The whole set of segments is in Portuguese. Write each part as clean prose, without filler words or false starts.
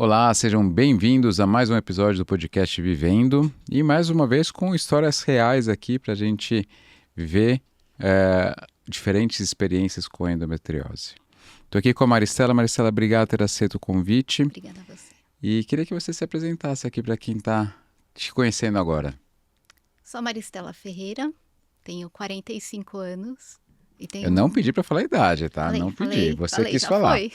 Olá, sejam bem-vindos a mais um episódio do podcast Vivendo e mais uma vez com histórias reais aqui para a gente viver diferentes experiências com a endometriose. Estou aqui com a Maristela. Maristela, obrigado por ter aceito o convite. Obrigada a você. E queria que você se apresentasse aqui para quem está te conhecendo agora. Sou Maristela Ferreira, tenho 45 anos. E tenho... Eu não pedi para falar a idade, tá? Não pedi, você quis falar. Foi.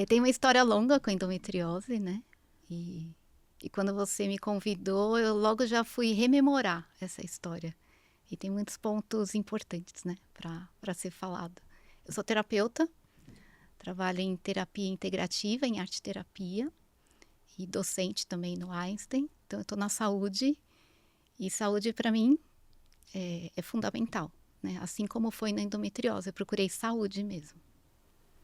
Tem uma história longa com endometriose, né? E quando você me convidou, eu logo já fui rememorar essa história. E tem muitos pontos importantes, né? Para ser falado. Eu sou terapeuta, trabalho em terapia integrativa, em arte-terapia. E docente também no Einstein. Então, eu estou na saúde. E saúde, para mim, é fundamental, né? Assim como foi na endometriose. Eu procurei saúde mesmo.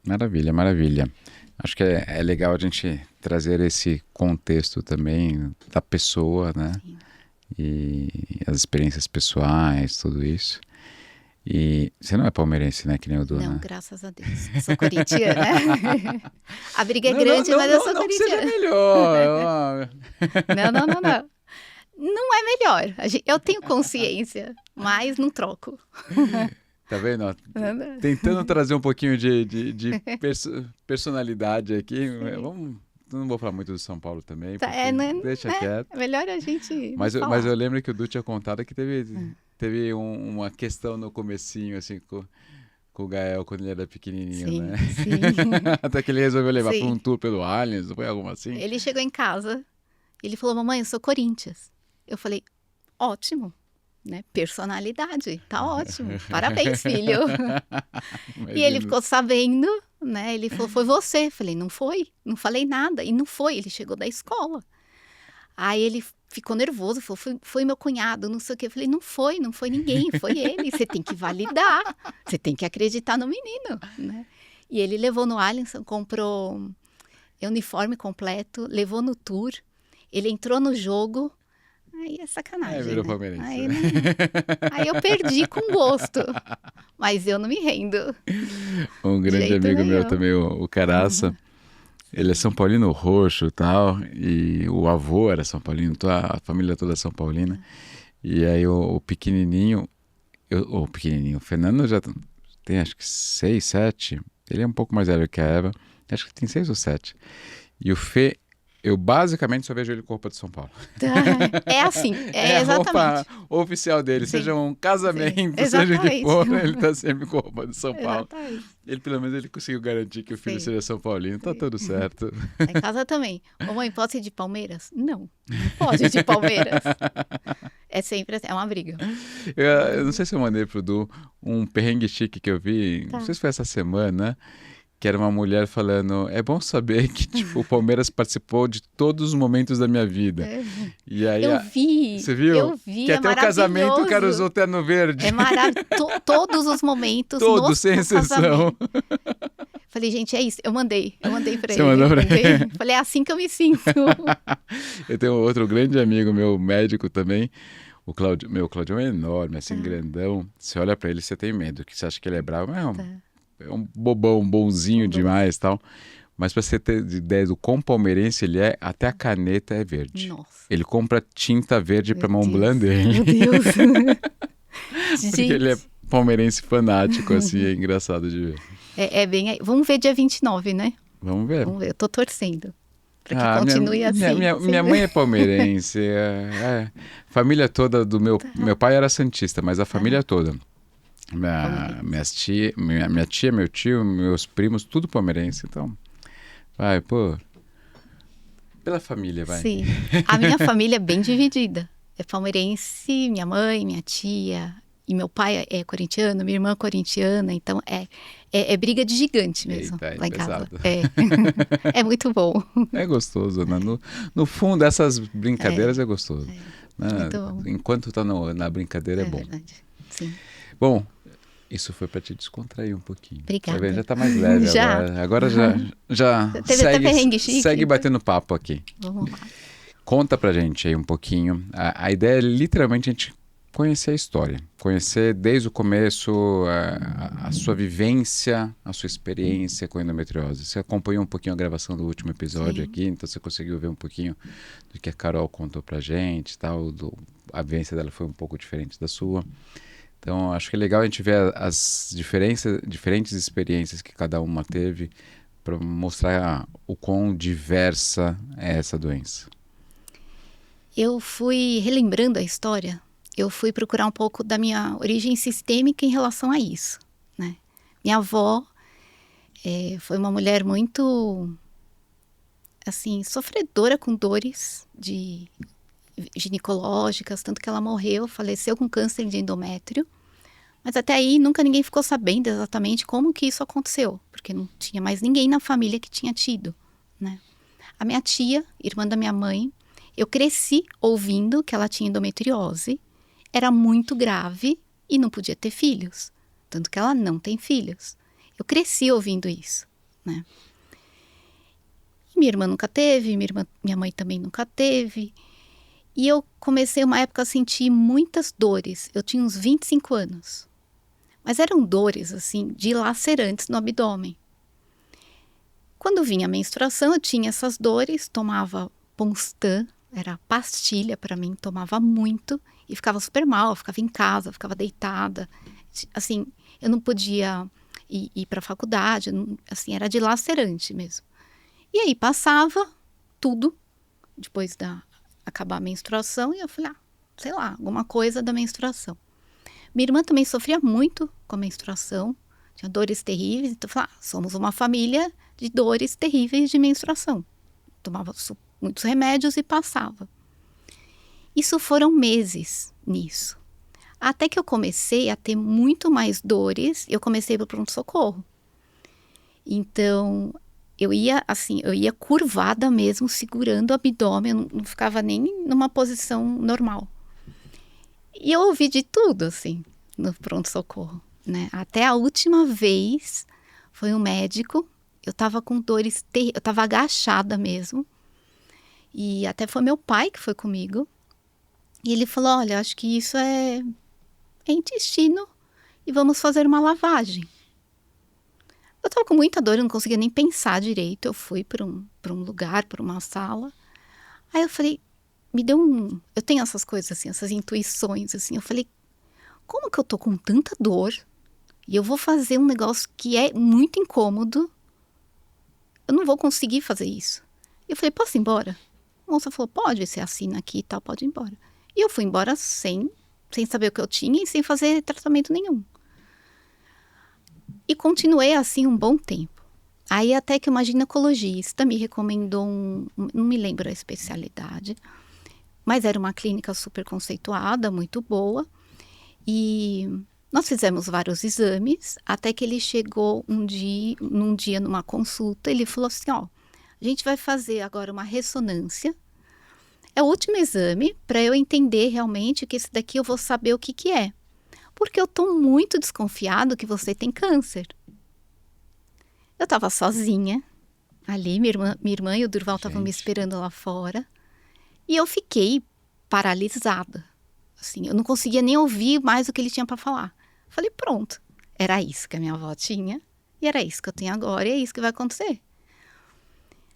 Maravilha, maravilha. Acho que é legal a gente trazer esse contexto também da pessoa, né? Sim. E as experiências pessoais, tudo isso. E você não é palmeirense, né? Que nem o Du, Não, né? graças a Deus. Eu sou corintiana. A briga é grande, mas eu sou corintiana. Não, seja melhor. Não. Não é melhor. Eu tenho consciência, mas não troco. Tá vendo? Tentando trazer um pouquinho de personalidade aqui. Não vou falar muito do São Paulo também, deixa quieto. É melhor a gente mas eu lembro que o Du tinha contado que teve uma questão no comecinho, assim, com o Gael, quando ele era pequenininho, sim, né? Sim. Até que ele resolveu levar para um tour pelo Allianz, foi algo assim? Ele chegou em casa, ele falou, mamãe, eu sou Corinthians. Eu falei, ótimo, né? Personalidade, tá ótimo. Parabéns, filho. E ele ficou sabendo, né? Ele falou, foi você. Eu falei, não foi, não falei nada. E não foi, ele chegou da escola. Aí ele ficou nervoso, falou, foi meu cunhado, não sei o quê. Eu falei, não foi ninguém, foi ele. Você tem que validar, você tem que acreditar no menino, né? E ele levou no Allianz, comprou uniforme completo, levou no tour, ele entrou no jogo. Aí é sacanagem, virou né? palmeirense. Aí eu perdi com gosto, mas eu não me rendo. Um grande amigo meu também, o Caraça, ele é São Paulino roxo e tal, e o avô era São Paulino, a família toda é São Paulina. E aí o pequenininho, o Fernando já tem acho que 6, 7, ele é um pouco mais velho que a Eva, acho que tem 6 ou 7. E o Fê, eu basicamente só vejo ele com roupa de São Paulo. É assim, exatamente. A roupa oficial dele, Sim. seja um casamento, Sim. seja o que for, ele tá sempre com roupa de São Paulo. Exatamente. Ele, pelo menos, ele conseguiu garantir que o filho seja São Paulino, tá tudo certo. Em casa também. Ô mãe, pode ser de Palmeiras? Não pode de Palmeiras. É sempre assim, é uma briga. Eu não sei se eu mandei pro Du um perrengue chique que eu vi, não sei se foi essa semana, que era uma mulher falando, é bom saber que tipo, o Palmeiras participou de todos os momentos da minha vida. E aí, eu vi. Você viu? Eu vi, que até o casamento o cara usou terno verde. É maravilhoso. Todos os momentos. Todos, sem exceção. Falei, gente, é isso. Eu mandei pra ele. Você mandou pra ele? Falei, é assim que eu me sinto. Eu tenho outro grande amigo meu, médico também. O Claudio, Claudio é enorme, assim, grandão. Você olha pra ele, você tem medo, que você acha que ele é bravo. É um bobão, bonzinho demais e tal. Mas pra você ter ideia do quão palmeirense ele é, até a caneta é verde. Nossa. Ele compra tinta verde pra Mont Blanc dele. Meu Deus. Porque ele é palmeirense fanático, assim, é engraçado de ver. É bem aí. Vamos ver dia 29, né? Vamos ver. Eu tô torcendo pra que continue assim. Minha mãe é palmeirense. Família toda do meu pai era santista, mas a família toda. Minha tia, meu tio, meus primos, tudo palmeirense. Então, pela família, vai. Sim, a minha família é bem dividida. É palmeirense, minha mãe, minha tia, e meu pai é corintiano, minha irmã é corintiana, então é briga de gigante mesmo. Eita, lá em pesado. casa. É muito bom. É gostoso, né? No fundo, essas brincadeiras é gostoso. Né? Muito bom. Enquanto tá na brincadeira é bom. Verdade. Sim. Bom, isso foi para te descontrair um pouquinho. Obrigada. Tá vendo? Já tá mais leve já. agora. Agora já Teve até perrengue chique. segue batendo papo aqui. Vamos lá. Conta pra gente aí um pouquinho. A ideia é literalmente a gente conhecer a história, conhecer desde o começo a sua vivência, a sua experiência com endometriose. Você acompanhou um pouquinho a gravação do último episódio aqui, então você conseguiu ver um pouquinho do que a Carol contou pra gente, tal, a vivência dela foi um pouco diferente da sua. Então, acho que é legal a gente ver as diferentes experiências que cada uma teve para mostrar o quão diversa é essa doença. Eu fui relembrando a história, eu fui procurar um pouco da minha origem sistêmica em relação a isso, né? Minha avó foi uma mulher muito, assim, sofredora com dores ginecológicas, tanto que ela faleceu com câncer de endométrio. Mas até aí nunca ninguém ficou sabendo exatamente como que isso aconteceu, porque não tinha mais ninguém na família que tinha tido, né? A minha tia, irmã da minha mãe, eu cresci ouvindo que ela tinha endometriose, era muito grave e não podia ter filhos, tanto que ela não tem filhos. Eu cresci ouvindo isso, né? Minha irmã nunca teve, minha mãe também nunca teve. E eu comecei uma época a sentir muitas dores. Eu tinha uns 25 anos. Mas eram dores, assim, dilacerantes no abdômen. Quando vinha a menstruação, eu tinha essas dores, tomava Ponstan, era pastilha para mim, tomava muito e ficava super mal, ficava em casa, ficava deitada. Assim, eu não podia ir para a faculdade, assim, era dilacerante mesmo. E aí passava tudo, depois acabar a menstruação, e eu falei, sei lá, alguma coisa da menstruação. Minha irmã também sofria muito com a menstruação, tinha dores terríveis, então eu falei, somos uma família de dores terríveis de menstruação. Tomava muitos remédios e passava. Isso foram meses nisso. Até que eu comecei a ter muito mais dores, eu comecei para o pronto-socorro. Então, eu ia curvada mesmo, segurando o abdômen, eu não ficava nem numa posição normal. E eu ouvi de tudo, assim, no pronto-socorro, né? Até a última vez, foi um médico, eu tava com dores terríveis, eu tava agachada mesmo. E até foi meu pai que foi comigo. E ele falou, olha, acho que isso é intestino e vamos fazer uma lavagem. Eu tava com muita dor, eu não conseguia nem pensar direito. Eu fui para um lugar, para uma sala. Aí eu falei, eu tenho essas coisas assim, essas intuições assim. Eu falei, como que eu tô com tanta dor e eu vou fazer um negócio que é muito incômodo? Eu não vou conseguir fazer isso. E eu falei, posso ir embora? A moça falou, pode, você assina aqui e tal, pode ir embora. E eu fui embora sem saber o que eu tinha e sem fazer tratamento nenhum. E continuei assim um bom tempo. Aí até que uma ginecologista me recomendou não me lembro a especialidade, mas era uma clínica super conceituada, muito boa. E nós fizemos vários exames, até que ele chegou num dia numa consulta, ele falou assim, a gente vai fazer agora uma ressonância. É o último exame para eu entender realmente que esse daqui eu vou saber o que é. Porque eu estou muito desconfiado que você tem câncer. Eu estava sozinha ali, minha irmã e o Durval estavam me esperando lá fora. E eu fiquei paralisada. Assim, eu não conseguia nem ouvir mais o que ele tinha para falar. Falei, pronto, era isso que a minha avó tinha, e era isso que eu tenho agora, e é isso que vai acontecer.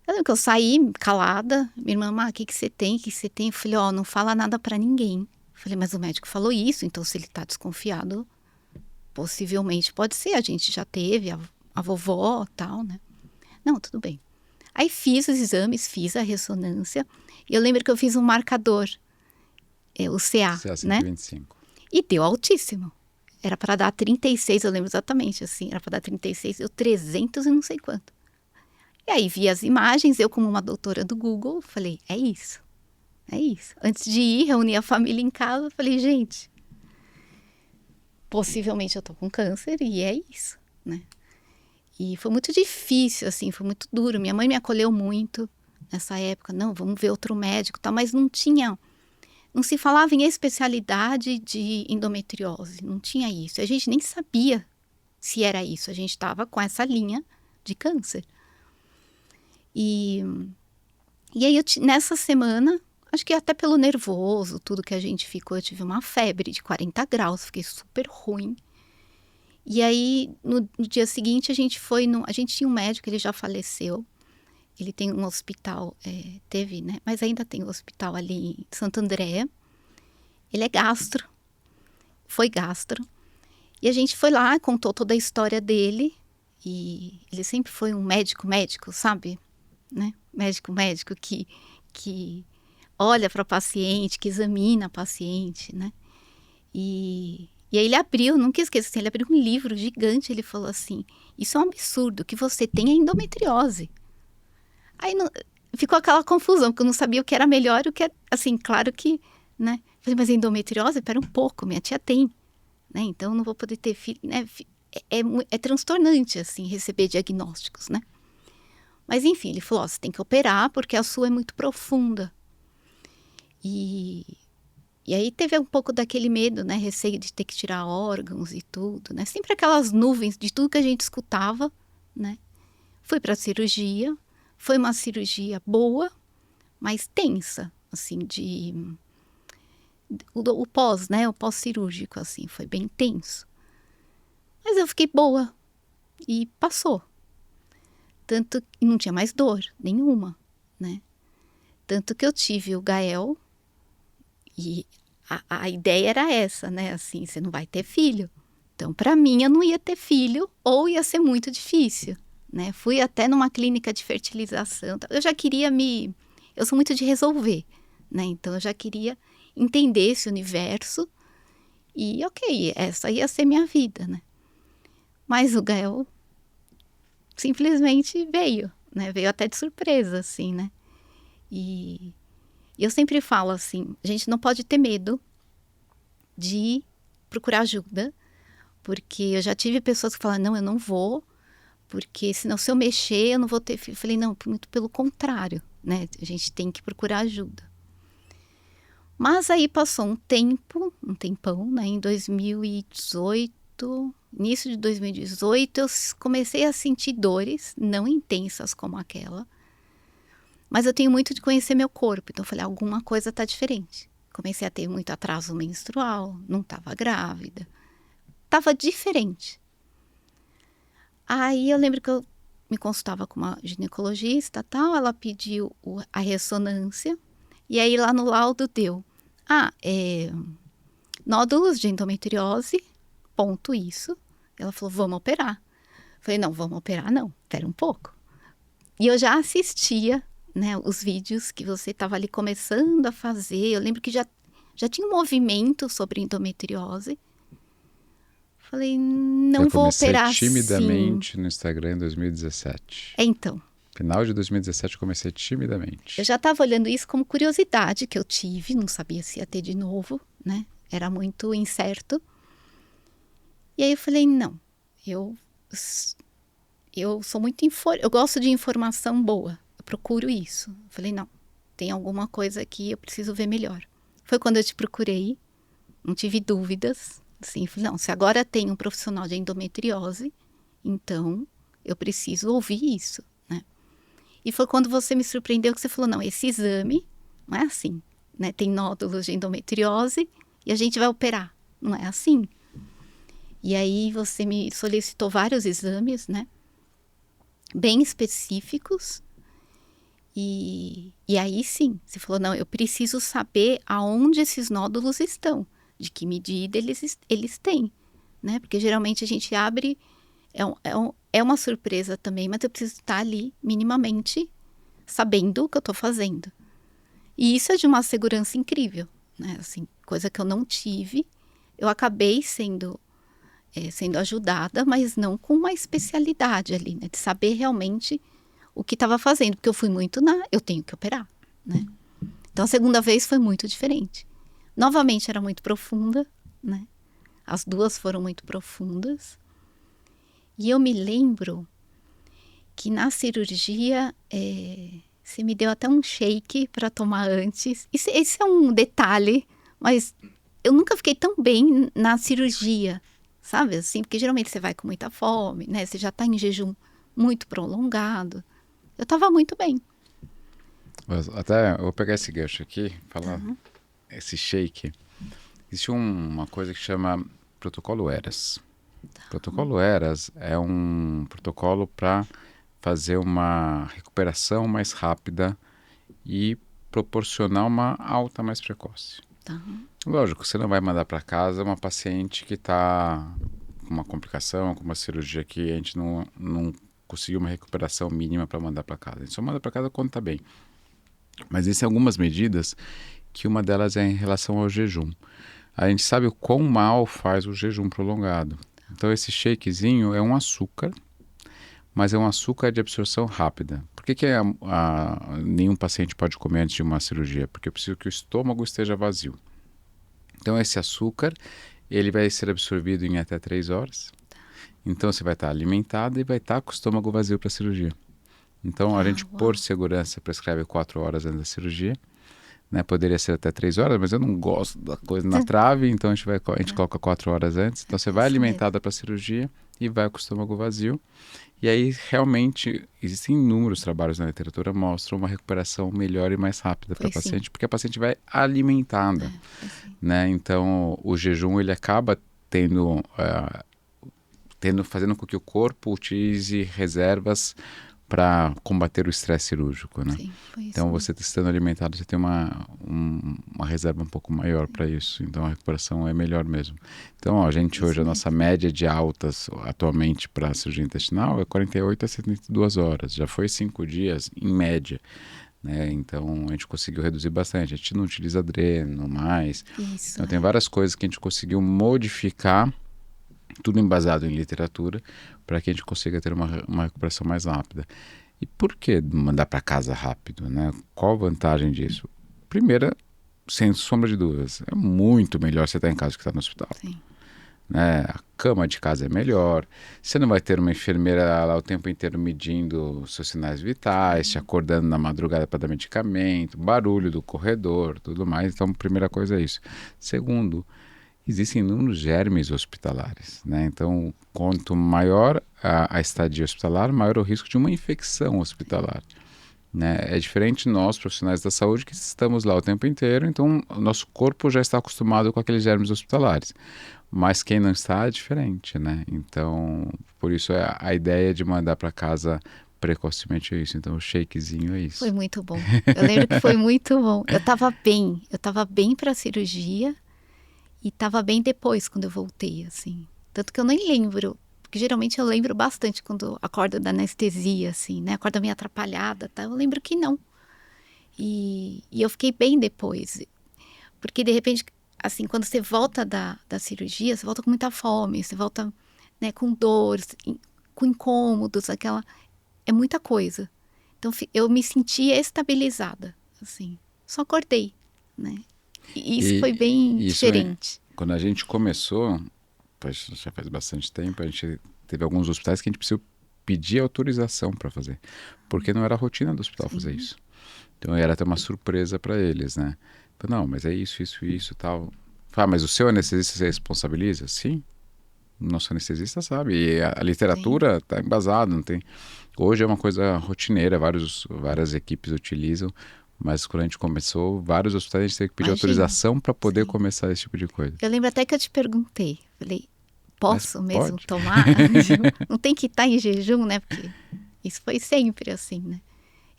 Eu lembro que eu saí calada, minha irmã, o que você tem, o que você tem? Eu falei, não fala nada para ninguém. Falei, mas o médico falou isso, então se ele tá desconfiado, possivelmente pode ser, a gente já teve, a vovó tal, né? Não, tudo bem. Aí fiz os exames, fiz a ressonância, e eu lembro que eu fiz um marcador, o CA, CA 125. né? E deu altíssimo. Era para dar 36, eu lembro exatamente assim, era para dar 36, deu 300 e não sei quanto. E aí vi as imagens, eu como uma doutora do Google, falei, é isso. É isso. Antes de ir, reunir a família em casa, falei, gente, possivelmente eu tô com câncer e é isso, né? E foi muito difícil, assim, foi muito duro. Minha mãe me acolheu muito nessa época. Não, vamos ver outro médico, tá? Mas não se falava em especialidade de endometriose, não tinha isso. A gente nem sabia se era isso. A gente estava com essa linha de câncer. E aí, nessa semana, acho que até pelo nervoso, tudo que a gente ficou, eu tive uma febre de 40 graus, fiquei super ruim. E aí, no dia seguinte, a gente tinha um médico, ele já faleceu. Ele tem um hospital, teve, né? Mas ainda tem um hospital ali em Santo André. Ele é gastro, foi gastro. E a gente foi lá, contou toda a história dele. E ele sempre foi um médico, sabe? Né? Médico que olha para o paciente, que examina a paciente, né? E aí ele abriu, nunca esqueço, assim, ele abriu um livro gigante, ele falou assim, isso é um absurdo, que você tem endometriose. Aí ficou aquela confusão, porque eu não sabia o que era melhor e o que era, assim, claro que, né? Falei, mas endometriose, pera um pouco, minha tia tem, né? Então eu não vou poder ter filho, né? É transtornante, assim, receber diagnósticos, né? Mas enfim, ele falou, você tem que operar porque a sua é muito profunda. E aí teve um pouco daquele medo, né? Receio de ter que tirar órgãos e tudo, né? Sempre aquelas nuvens de tudo que a gente escutava, né? Fui para a cirurgia. Foi uma cirurgia boa, mas tensa, assim, o pós, né? O pós-cirúrgico, assim, foi bem tenso. Mas eu fiquei boa e passou. Tanto que não tinha mais dor nenhuma, né? Tanto que eu tive o Gael e a ideia era essa, né? Assim, você não vai ter filho. Então, para mim, eu não ia ter filho ou ia ser muito difícil, né? Fui até numa clínica de fertilização. Eu já queria eu sou muito de resolver, né? Então, eu já queria entender esse universo e, ok, essa ia ser minha vida, né? Mas o Gael simplesmente veio, né? Veio até de surpresa, assim, né? E eu sempre falo assim, a gente não pode ter medo de procurar ajuda, porque eu já tive pessoas que falam, não, eu não vou, porque senão se eu mexer eu não vou ter filho. Eu falei, não, muito pelo contrário, né? A gente tem que procurar ajuda. Mas aí passou um tempão, né? Em 2018, início de 2018, eu comecei a sentir dores, não intensas como aquela, mas eu tenho muito de conhecer meu corpo, então eu falei, alguma coisa tá diferente. Comecei a ter muito atraso menstrual, não estava grávida, estava diferente. Aí eu lembro que eu me consultava com uma ginecologista, tal, ela pediu a ressonância, e aí lá no laudo deu, nódulos de endometriose, ponto isso. Ela falou, vamos operar. Falei, não, vamos operar não, espera um pouco. E eu já assistia, né, os vídeos que você estava ali começando a fazer. Eu lembro que já tinha um movimento sobre endometriose. Falei, não vou operar assim. Eu comecei timidamente no Instagram em 2017. Então. Final de 2017 eu comecei timidamente. Eu já estava olhando isso como curiosidade que eu tive, não sabia se ia ter de novo, né? Era muito incerto. E aí eu falei, não, eu sou muito eu gosto de informação boa, eu procuro isso. Eu falei, não, tem alguma coisa aqui, eu preciso ver melhor. Foi quando eu te procurei, não tive dúvidas, assim, falei, não, se agora tem um profissional de endometriose, então eu preciso ouvir isso, né? E foi quando você me surpreendeu que você falou, não, esse exame não é assim, né? Tem nódulos de endometriose e a gente vai operar, não é assim. E aí você me solicitou vários exames, né? Bem específicos. E aí sim, você falou, não, eu preciso saber aonde esses nódulos estão, de que medida eles têm, né? Porque geralmente a gente abre, é uma surpresa também, mas eu preciso estar ali minimamente sabendo o que eu estou fazendo. E isso é de uma segurança incrível, né? Assim, coisa que eu não tive. Eu acabei sendo ajudada, mas não com uma especialidade ali, né? De saber realmente o que estava fazendo, porque eu fui muito eu tenho que operar, né? Então a segunda vez foi muito diferente. Novamente era muito profunda, né? As duas foram muito profundas. E eu me lembro que na cirurgia você me deu até um shake para tomar antes. Esse é um detalhe, mas eu nunca fiquei tão bem na cirurgia, sabe? Assim, porque geralmente você vai com muita fome, né? Você já está em jejum muito prolongado. Eu estava muito bem. Até eu vou pegar esse gancho aqui, falar esse shake. Existe uma coisa que chama protocolo ERAS. Protocolo ERAS é um protocolo para fazer uma recuperação mais rápida e proporcionar uma alta mais precoce. Tá. Lógico, você não vai mandar para casa uma paciente que está com uma complicação, com uma cirurgia que a gente não conseguiu uma recuperação mínima para mandar para casa. A gente só manda para casa quando está bem. Mas existem algumas medidas que uma delas é em relação ao jejum. A gente sabe o quão mal faz o jejum prolongado. Então esse shakezinho é um açúcar, mas é um açúcar de absorção rápida. Por que nenhum paciente pode comer antes de uma cirurgia? Porque eu preciso que o estômago esteja vazio. Então esse açúcar, ele vai ser absorvido em até 3 horas. Então você vai estar alimentado e vai estar com o estômago vazio para a cirurgia. Então a gente, por segurança, prescreve 4 horas antes da cirurgia. Né? Poderia ser até 3 horas, mas eu não gosto da coisa na trave, então a gente coloca 4 horas antes. Então você vai alimentada para a cirurgia e vai com o estômago vazio. E aí realmente existem inúmeros trabalhos na literatura que mostram uma recuperação melhor e mais rápida para a paciente, porque a paciente vai alimentada. Né? Então o jejum ele acaba fazendo com que o corpo utilize reservas para combater o estresse cirúrgico, né? Sim, então, você estando alimentado, você tem uma reserva um pouco maior para isso. Então, a recuperação é melhor mesmo. Então, a gente hoje, a nossa média de altas atualmente para a cirurgia intestinal é 48 a 72 horas. Já foi 5 dias, em média. Né? Então, a gente conseguiu reduzir bastante. A gente não utiliza dreno mais. Isso, então, tem várias coisas que a gente conseguiu modificar, tudo embasado em literatura, para que a gente consiga ter uma recuperação mais rápida. E por que mandar para casa rápido, né? Qual a vantagem disso? Primeira, sem sombra de dúvidas, é muito melhor você estar em casa do que estar no hospital. Sim. Né? A cama de casa é melhor, você não vai ter uma enfermeira lá o tempo inteiro medindo seus sinais vitais, te acordando na madrugada para dar medicamento, barulho do corredor, tudo mais. Então, a primeira coisa é isso. Segundo, existem inúmeros germes hospitalares, né? Então, quanto maior a estadia hospitalar, maior o risco de uma infecção hospitalar. Né? É diferente nós, profissionais da saúde, que estamos lá o tempo inteiro, então o nosso corpo já está acostumado com aqueles germes hospitalares. Mas quem não está é diferente, né? Então, por isso a ideia de mandar para casa precocemente é isso. Então, o shakezinho é isso. Foi muito bom. Eu lembro que foi muito bom. Eu estava bem para a cirurgia. E estava bem depois, quando eu voltei, assim. Tanto que eu nem lembro, porque geralmente eu lembro bastante quando acordo da anestesia, assim, né? Acordo meio atrapalhada, tá? Eu lembro que não. E eu fiquei bem depois. Porque, de repente, assim, quando você volta da cirurgia, você volta com muita fome, você volta, né, com dor, com incômodos, é muita coisa. Então, eu me sentia estabilizada, assim. Só acordei, né? E isso foi bem diferente. Quando a gente começou, já faz bastante tempo, a gente teve alguns hospitais que a gente precisou pedir autorização para fazer, porque não era a rotina do hospital fazer isso. Então era até uma surpresa para eles, né? Não, mas é isso, tal. Mas o seu anestesista se responsabiliza? Sim. O nosso anestesista sabe. E a literatura está embasada, não tem. Hoje é uma coisa rotineira, várias equipes utilizam. Mas quando a gente começou, vários hospitais a gente teve que pedir autorização para poder começar esse tipo de coisa. Eu lembro até que eu te perguntei, falei, posso mesmo tomar? Não tem que estar em jejum, né? Porque isso foi sempre assim, né?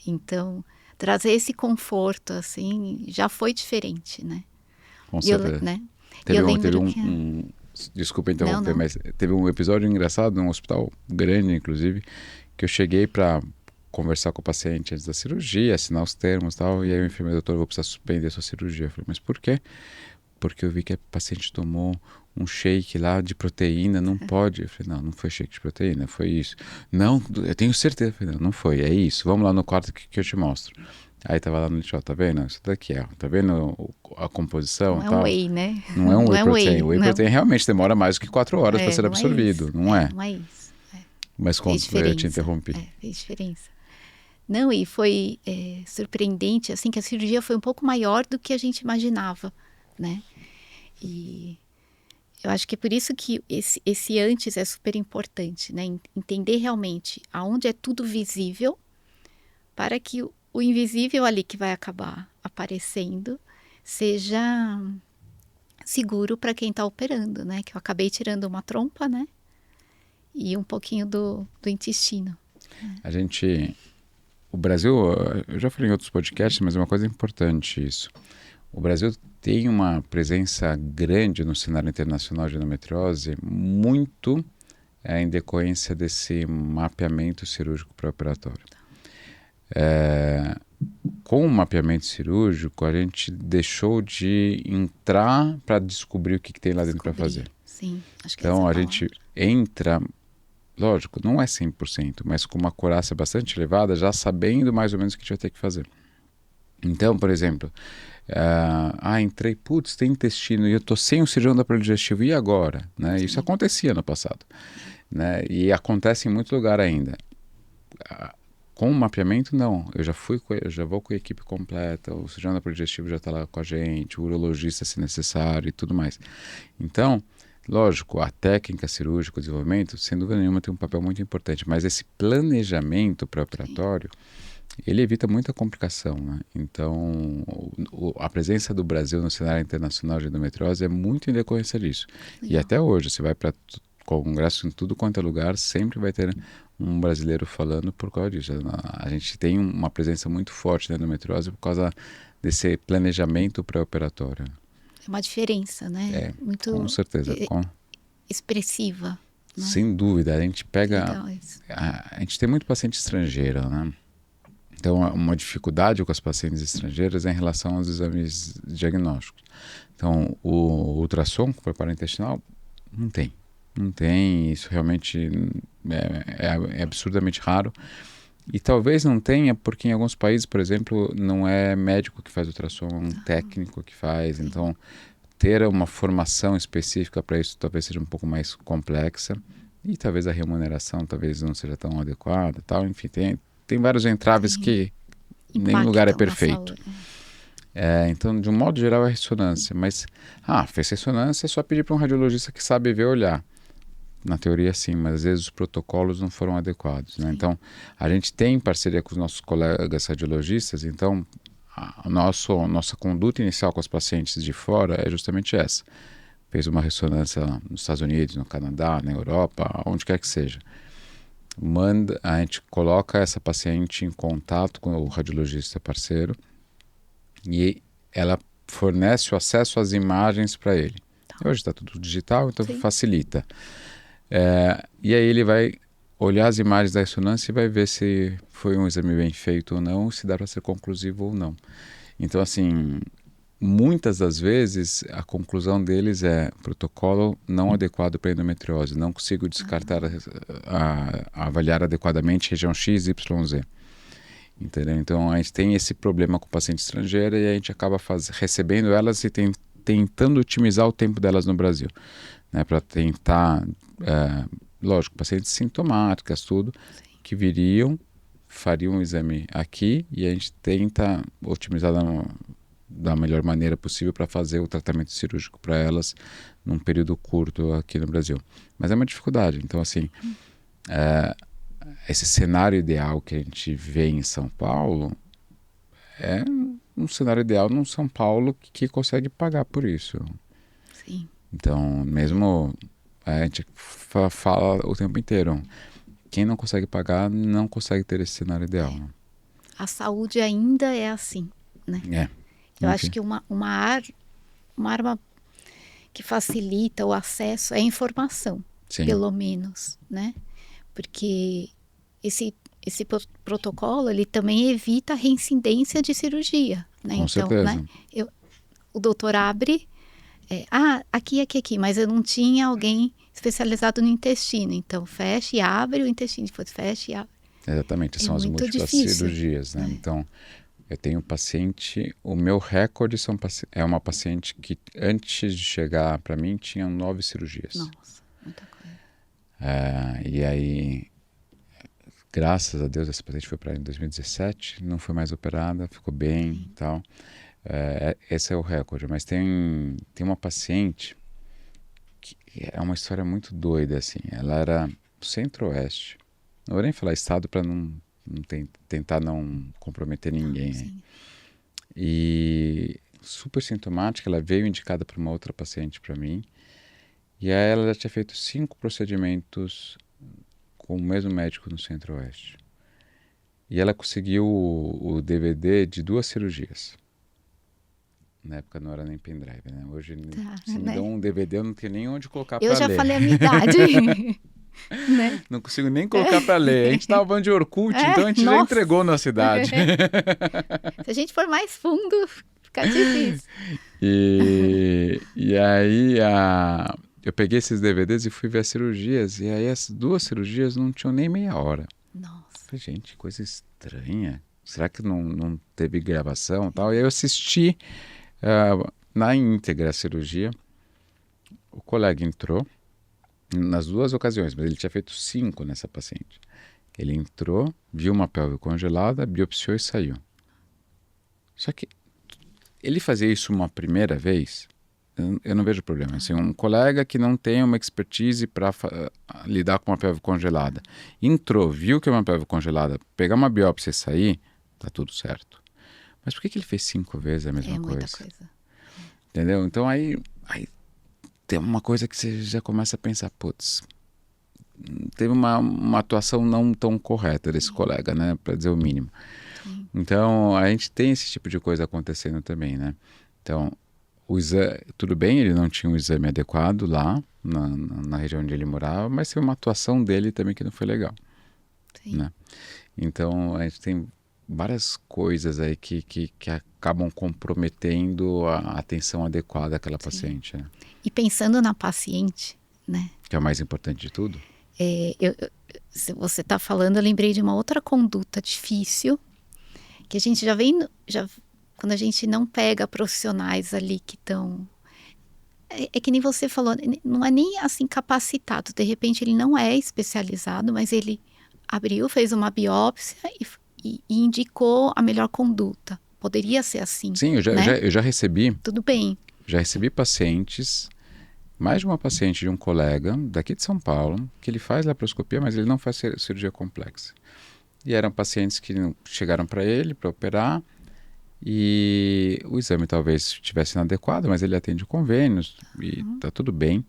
Então, trazer esse conforto, assim, já foi diferente, né? Com certeza. Desculpa interromper, mas teve um episódio engraçado num hospital grande, inclusive, que eu cheguei para conversar com o paciente antes da cirurgia, assinar os termos e tal, e aí o enfermeiro, doutor, eu vou precisar suspender a sua cirurgia. Eu falei, mas por quê? Porque eu vi que a paciente tomou um shake lá de proteína, não pode. Eu falei, não foi shake de proteína, foi isso. Não, eu tenho certeza. Eu falei, não foi, é isso. Vamos lá no quarto que eu te mostro. Aí tava lá no lixo, tá vendo? Isso daqui, tá vendo a composição? Não é um whey, né? Não é um whey protein. O whey protein realmente demora mais do que 4 horas para ser absorvido, não é? Não é isso. Mas eu te interrompi. Fez diferença. Não, e foi surpreendente, assim, que a cirurgia foi um pouco maior do que a gente imaginava, né? E eu acho que é por isso que esse antes é super importante, né? Entender realmente aonde é tudo visível para que o invisível ali que vai acabar aparecendo seja seguro para quem está operando, né? Que eu acabei tirando uma trompa, né? E um pouquinho do intestino. O Brasil, eu já falei em outros podcasts, mas é uma coisa importante isso. O Brasil tem uma presença grande no cenário internacional de endometriose, muito em decorrência desse mapeamento cirúrgico pré-operatório. Com o mapeamento cirúrgico, a gente deixou de entrar para descobrir o que tem lá dentro para fazer. Sim, acho que então, essa a gente entra, lógico, não é 100%, mas com uma acurácia bastante elevada, já sabendo mais ou menos o que a gente vai ter que fazer. Então, por exemplo, entrei, putz, tem intestino e eu estou sem o cirurgião do aparelho digestivo, e agora? Né? Isso acontecia no passado. Né? E acontece em muito lugar ainda. Com o mapeamento, não. Eu já vou com a equipe completa, o cirurgião do aparelho digestivo já está lá com a gente, o urologista se necessário e tudo mais. Então, lógico, a técnica cirúrgica, o desenvolvimento, sem dúvida nenhuma, tem um papel muito importante, mas esse planejamento pré-operatório, ele evita muita complicação, né? Então, a presença do Brasil no cenário internacional de endometriose é muito em decorrência disso. Legal. E até hoje, você vai para congresso em tudo quanto é lugar, sempre vai ter um brasileiro falando por causa disso. A gente tem uma presença muito forte na endometriose por causa desse planejamento pré-operatório. É uma diferença, né? Muito com certeza. Expressiva. Né? Sem dúvida. A gente pega... A gente tem muito paciente estrangeiro, né? Então, uma dificuldade com as pacientes estrangeiras é em relação aos exames diagnósticos. Então, o ultrassom com preparo intestinal, não tem. Não tem, isso realmente é absurdamente raro. E talvez não tenha porque em alguns países, por exemplo, não é médico que faz ultrassom, é um técnico que faz. Então, ter uma formação específica para isso talvez seja um pouco mais complexa. E talvez a remuneração talvez não seja tão adequada. Tal. Enfim, tem vários entraves que nenhum lugar é perfeito. Então, de um modo geral, é ressonância. Mas, fez ressonância, é só pedir para um radiologista que sabe ver e olhar. Na teoria, sim, mas às vezes os protocolos não foram adequados. Né? Então, a gente tem parceria com os nossos colegas radiologistas, então nossa conduta inicial com os pacientes de fora é justamente essa. Fez uma ressonância nos Estados Unidos, no Canadá, na Europa, onde quer que seja. A gente coloca essa paciente em contato com o radiologista parceiro e ela fornece o acesso às imagens para ele. Hoje está tudo digital, então facilita. E aí ele vai olhar as imagens da ressonância e vai ver se foi um exame bem feito ou não, se dá para ser conclusivo ou não. Então, assim, muitas das vezes a conclusão deles é protocolo não adequado para endometriose, não consigo descartar, avaliar adequadamente região X, Y, Z. Entendeu? Então, a gente tem esse problema com o paciente estrangeiro e a gente acaba recebendo elas e tentando otimizar o tempo delas no Brasil. Né, para tentar, lógico, pacientes sintomáticas, tudo, que fariam um exame aqui e a gente tenta otimizar da melhor maneira possível para fazer o tratamento cirúrgico para elas num período curto aqui no Brasil. Mas é uma dificuldade. Então, assim, esse cenário ideal que a gente vê em São Paulo é um cenário ideal num São Paulo que consegue pagar por isso. Sim. Então, mesmo a gente fala o tempo inteiro, quem não consegue pagar não consegue ter esse cenário ideal. Né? A saúde ainda é assim, né? Eu acho que uma arma que facilita o acesso é a informação, pelo menos, né? Porque esse protocolo, ele também evita a reincidência de cirurgia, né? Com certeza. Né? O doutor abre... aqui, mas eu não tinha alguém especializado no intestino, então fecha e abre o intestino, depois fecha e abre. Exatamente, são as múltiplas cirurgias, né? Então, eu tenho paciente, o meu recorde é uma paciente que antes de chegar para mim tinha 9 cirurgias. Nossa, muita coisa. E aí, graças a Deus, essa paciente foi para em 2017, não foi mais operada, ficou bem e tal. Esse é o recorde, mas tem uma paciente que é uma história muito doida, assim. Ela era do Centro-Oeste, não vou nem falar estado para não tentar não comprometer ninguém. Sim. E super sintomática, ela veio indicada para uma outra paciente para mim. E aí ela já tinha feito 5 procedimentos com o mesmo médico no Centro-Oeste. E ela conseguiu o DVD de 2 cirurgias. Na época não era nem pendrive, né? Hoje, se me dão um DVD, eu não tenho nem onde colocar para ler. Eu já falei a minha idade. Né? Não consigo nem colocar para ler. A gente estava falando de Orkut, então a gente já entregou nossa idade. Se a gente for mais fundo, fica difícil. E aí eu peguei esses DVDs e fui ver as cirurgias. E aí as 2 cirurgias não tinham nem meia hora. Nossa. Falei, gente, coisa estranha. Será que não teve gravação e tal? E aí eu assisti na íntegra a cirurgia. O colega entrou nas 2 ocasiões, mas ele tinha feito 5 nessa paciente. Ele entrou, viu uma pelve congelada, biopsiou e saiu. Só que ele fazia isso uma primeira vez, eu não vejo problema. Assim, um colega que não tem uma expertise para lidar com uma pelve congelada, entrou, viu que é uma pelve congelada, pegar uma biópsia e sair, tá tudo certo. Mas por que ele fez 5 vezes a mesma coisa? Muita coisa. Entendeu? Então aí tem uma coisa que você já começa a pensar, putz, teve uma atuação não tão correta desse colega, né? Para dizer o mínimo. Sim. Então, a gente tem esse tipo de coisa acontecendo também, né? Então, tudo bem, ele não tinha um exame adequado lá, na região onde ele morava, mas tem uma atuação dele também que não foi legal. Sim. Né? Então, a gente tem várias coisas aí que acabam comprometendo a atenção adequada àquela paciente. Né? E pensando na paciente, né? Que é o mais importante de tudo. Se você está falando, eu lembrei de uma outra conduta difícil, que a gente já vem, quando a gente não pega profissionais ali que estão... É que nem você falou, não é nem assim capacitado, de repente ele não é especializado, mas ele abriu, fez uma biópsia e indicou a melhor conduta. Poderia ser assim. Sim, eu já recebi. Tudo bem. Já recebi pacientes, mais de uma paciente de um colega daqui de São Paulo, que ele faz laparoscopia, mas ele não faz cirurgia complexa. E eram pacientes que chegaram para ele para operar e o exame talvez estivesse inadequado, mas ele atende convênios e tá tudo bem.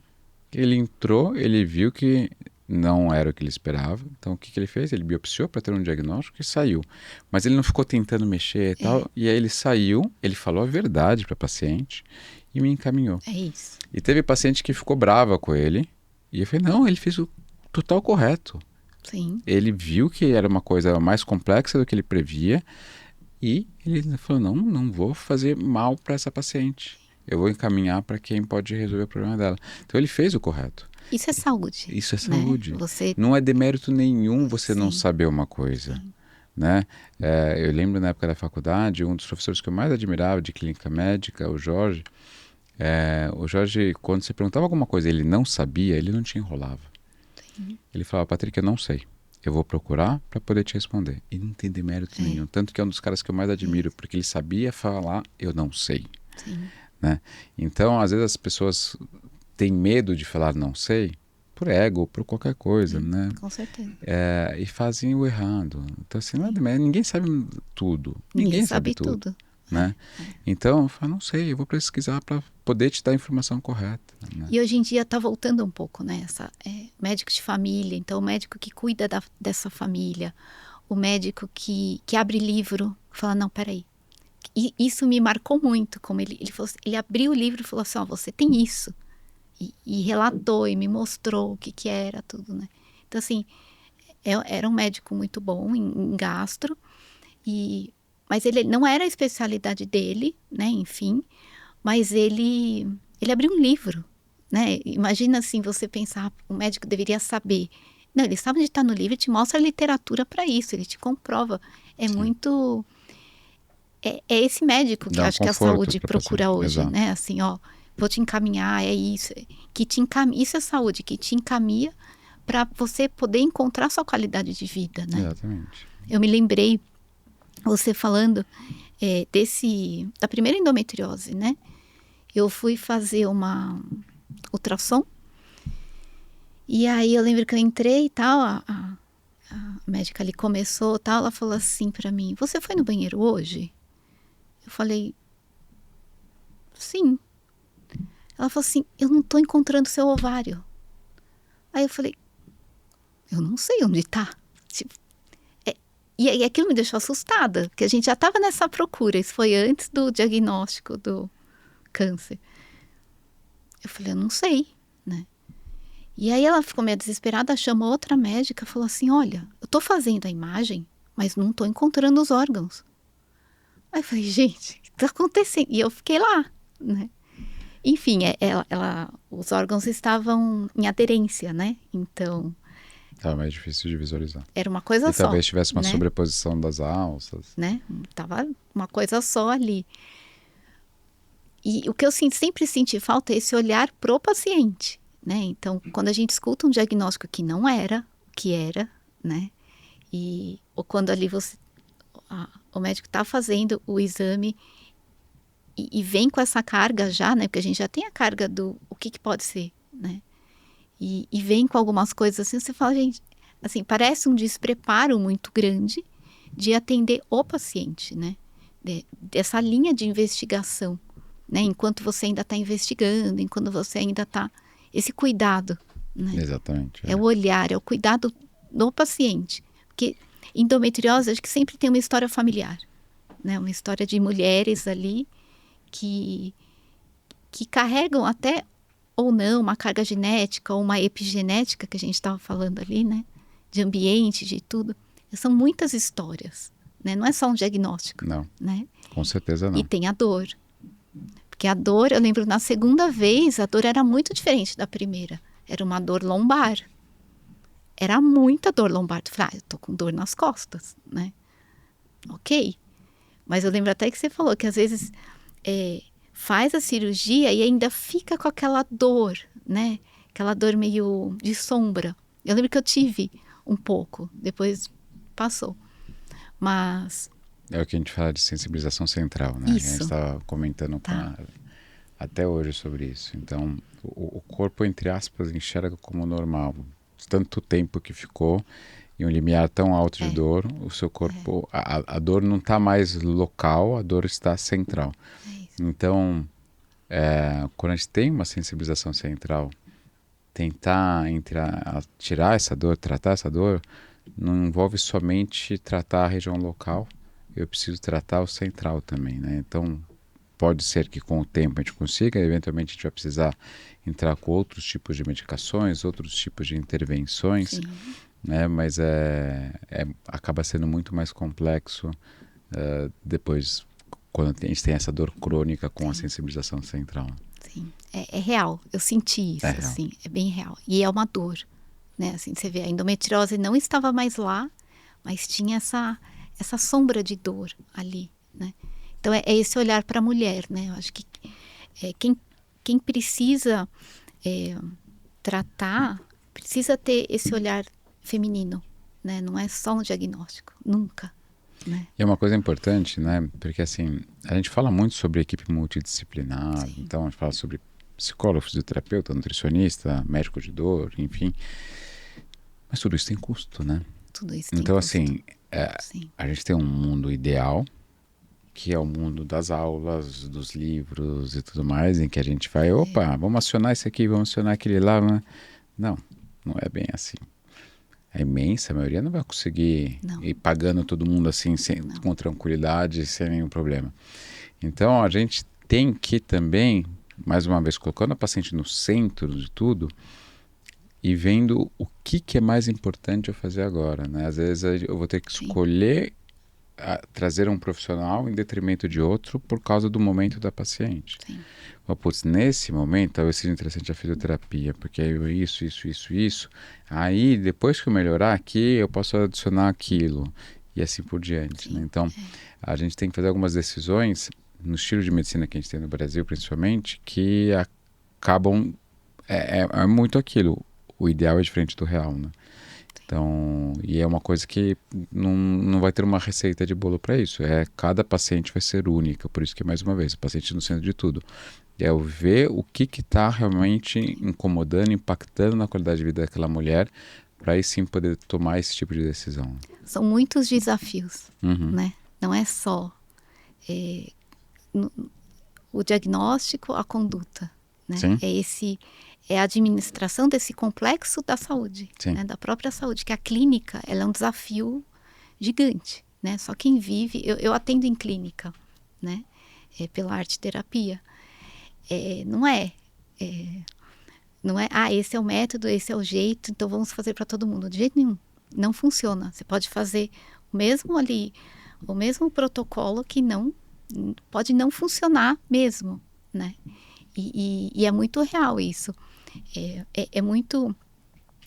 Ele entrou, ele viu que não era o que ele esperava. Então, o que ele fez? Ele biopsiou para ter um diagnóstico e saiu. Mas ele não ficou tentando mexer e tal. E aí ele saiu, ele falou a verdade para a paciente e me encaminhou. É isso. E teve paciente que ficou brava com ele. E eu falei, não, ele fez o total correto. Sim. Ele viu que era uma coisa mais complexa do que ele previa. E ele falou, não vou fazer mal para essa paciente. Eu vou encaminhar para quem pode resolver o problema dela. Então, ele fez o correto. Isso é saúde. Isso é saúde. Né? Não é demérito nenhum você não saber uma coisa. Né? Eu lembro na época da faculdade, um dos professores que eu mais admirava de clínica médica, o Jorge, quando você perguntava alguma coisa e ele não sabia, ele não te enrolava. Sim. Ele falava, Patrick, eu não sei. Eu vou procurar para poder te responder. E não tem demérito nenhum. Tanto que é um dos caras que eu mais admiro, porque ele sabia falar, eu não sei. Sim. Né? Então, às vezes as pessoas têm medo de falar não sei, por ego, por qualquer coisa, né? Com certeza. E fazem o errado. Então, assim, ninguém sabe tudo. Ninguém sabe tudo. Né? Então, eu falo, não sei, eu vou pesquisar para poder te dar a informação correta. Né? E hoje em dia está voltando um pouco, né? Médico de família, então o médico que cuida dessa família, o médico que abre livro, fala, não, peraí. E isso me marcou muito, como ele falou assim, ele abriu o livro e falou assim, você tem isso. E relatou e me mostrou o que era tudo, né? Então, assim, era um médico muito bom em gastro, mas ele não era a especialidade dele, né? Enfim, mas ele abriu um livro, né? Imagina assim, você pensar, o médico deveria saber. Não, ele sabe onde está no livro e te mostra a literatura para isso, ele te comprova. É muito... É esse médico que eu acho que a saúde procura hoje, Exato. Né? Assim, vou te encaminhar, é isso. Isso é saúde, que te encaminha para você poder encontrar sua qualidade de vida, né? Exatamente. Eu me lembrei, você falando da primeira endometriose, né? Eu fui fazer uma ultrassom e aí eu lembro que eu entrei e tal, a médica ali começou, tal, ela falou assim para mim: você foi no banheiro hoje? Eu falei: sim. Ela falou assim: eu não tô encontrando seu ovário. Aí eu falei: eu não sei onde tá. Tipo, e aquilo me deixou assustada, porque a gente já estava nessa procura. Isso foi antes do diagnóstico do câncer. Eu falei: eu não sei, né? E aí ela ficou meio desesperada, chamou outra médica, falou assim: olha, eu tô fazendo a imagem, mas não tô encontrando os órgãos. Aí eu falei: gente, o que tá acontecendo? E eu fiquei lá, né? Enfim, os órgãos estavam em aderência, né? Então, Estava mais difícil de visualizar. era uma coisa E só. talvez tivesse uma né? sobreposição das alças. Né? Tava uma coisa só ali. E o que eu sempre senti falta é esse olhar pro paciente, né? Então, quando a gente escuta um diagnóstico que não era o que era, né? Ou quando ali o médico está fazendo o exame e vem com essa carga já, né? Porque a gente já tem a carga do o que pode ser, né? E vem com algumas coisas assim, você fala, gente, assim, parece um despreparo muito grande de atender o paciente, né? Dessa linha de investigação, né? Enquanto você ainda está investigando, enquanto você ainda está... Esse cuidado, né? Exatamente. É o olhar, é o cuidado do paciente. Porque endometriose, acho que sempre tem uma história familiar, né? Uma história de mulheres ali que carregam até ou não uma carga genética ou uma epigenética, que a gente estava falando ali, né? De ambiente, de tudo. São muitas histórias, né? Não é só um diagnóstico. Não, né? com certeza não. E tem a dor. Porque a dor, eu lembro, na segunda vez, a dor era muito diferente da primeira. Era uma dor lombar. Era muita dor lombar. Tu falei, eu tô com dor nas costas, né? Ok. Mas eu lembro até que você falou que às vezes faz a cirurgia e ainda fica com aquela dor, né? Aquela dor meio de sombra. Eu lembro que eu tive um pouco, depois passou. Mas... É o que a gente fala de sensibilização central, né? Isso. A gente estava comentando até hoje sobre isso. Então, o corpo, entre aspas, enxerga como normal. Tanto tempo que ficou em um limiar tão alto de dor, o seu corpo... A dor não está mais local, a dor está central. Então, quando a gente tem uma sensibilização central, tentar tirar essa dor, tratar essa dor, não envolve somente tratar a região local, eu preciso tratar o central também, né? Então, pode ser que com o tempo a gente consiga, eventualmente a gente vai precisar entrar com outros tipos de medicações, outros tipos de intervenções, né? Mas acaba sendo muito mais complexo depois, quando a gente tem essa dor crônica com a sensibilização central. Sim, é real, eu senti isso, assim, é bem real. E é uma dor, né? Assim, você vê, a endometriose não estava mais lá, mas tinha essa sombra de dor ali, né? Então, é esse olhar para a mulher, né? Eu acho que quem precisa tratar, precisa ter esse olhar feminino, né? Não é só um diagnóstico, nunca, né? E é uma coisa importante, né? Porque, assim, a gente fala muito sobre equipe multidisciplinar, então a gente fala sobre psicólogo, fisioterapeuta, nutricionista, médico de dor, enfim. Mas tudo isso tem custo, né? Tudo isso tem então, custo. Assim, a gente tem um mundo ideal, que é o mundo das aulas, dos livros e tudo mais, em que a gente vai, opa, vamos acionar esse aqui, vamos acionar aquele lá. Não, não é bem assim. A imensa maioria não vai conseguir ir pagando todo mundo assim, com tranquilidade, sem nenhum problema. Então, a gente tem que também, mais uma vez, colocando a paciente no centro de tudo e vendo o que é mais importante eu fazer agora, né? Às vezes eu vou ter que escolher trazer um profissional em detrimento de outro por causa do momento da paciente. Mas, putz, nesse momento talvez seja interessante a fisioterapia, porque aí isso. Aí, depois que eu melhorar aqui, eu posso adicionar aquilo e assim por diante. Né? Então, a gente tem que fazer algumas decisões no estilo de medicina que a gente tem no Brasil, principalmente, que acabam... É muito aquilo. O ideal é diferente do real, né? Então, e é uma coisa que não vai ter uma receita de bolo para isso. Cada paciente vai ser única, por isso que, mais uma vez, o paciente no centro de tudo. É o ver o que está realmente incomodando, impactando na qualidade de vida daquela mulher, para aí sim poder tomar esse tipo de decisão. São muitos desafios, Uhum. né? Não é só o diagnóstico, a conduta, né? Sim. É a administração desse complexo da saúde, né? Da própria saúde, que a clínica, ela é um desafio gigante, né? Só quem vive, eu atendo em clínica, né? Pela arte-terapia. Não é, esse é o método, esse é o jeito, então vamos fazer para todo mundo. De jeito nenhum, não funciona. Você pode fazer o mesmo protocolo que pode não funcionar mesmo, né? E é muito real isso. É muito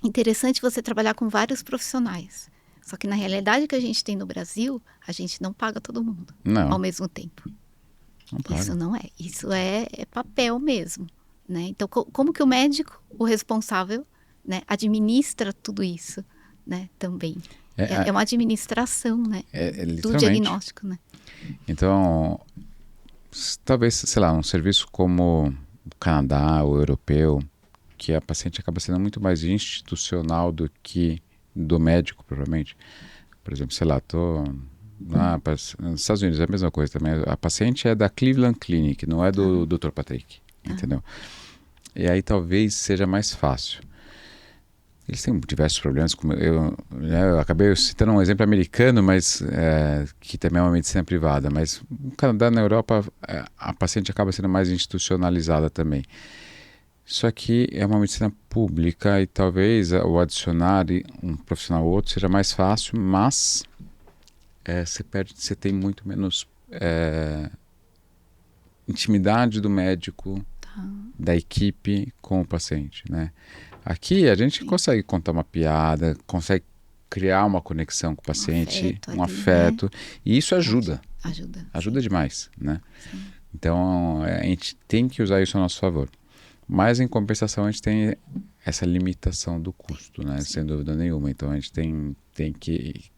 interessante você trabalhar com vários profissionais. Só que na realidade que a gente tem no Brasil, a gente não paga todo mundo ao mesmo tempo. Não paga. Isso não é. Isso é papel mesmo, né? Então, como que o médico, o responsável, né, administra tudo isso, né, também? É uma administração, né, do diagnóstico, né? Então, talvez, sei lá, um serviço como o Canadá ou europeu, que a paciente acaba sendo muito mais institucional do que do médico, provavelmente. Por exemplo, sei lá, nos Estados Unidos é a mesma coisa também. A paciente é da Cleveland Clinic, não é do Dr. Patrick, entendeu? E aí talvez seja mais fácil. Eles têm diversos problemas, como eu acabei citando um exemplo americano, mas que também é uma medicina privada, mas no Canadá, na Europa, a paciente acaba sendo mais institucionalizada também. Só que é uma medicina pública e talvez o adicionar um profissional ou outro seja mais fácil, mas você tem muito menos intimidade do médico, da equipe com o paciente, né? Aqui a gente consegue contar uma piada, consegue criar uma conexão com o paciente, um afeto, né? E isso ajuda. Ajuda demais, né? Sim. Então a gente tem que usar isso a nosso favor. Mas em compensação a gente tem essa limitação do custo, né? Sem dúvida nenhuma. Então a gente tem que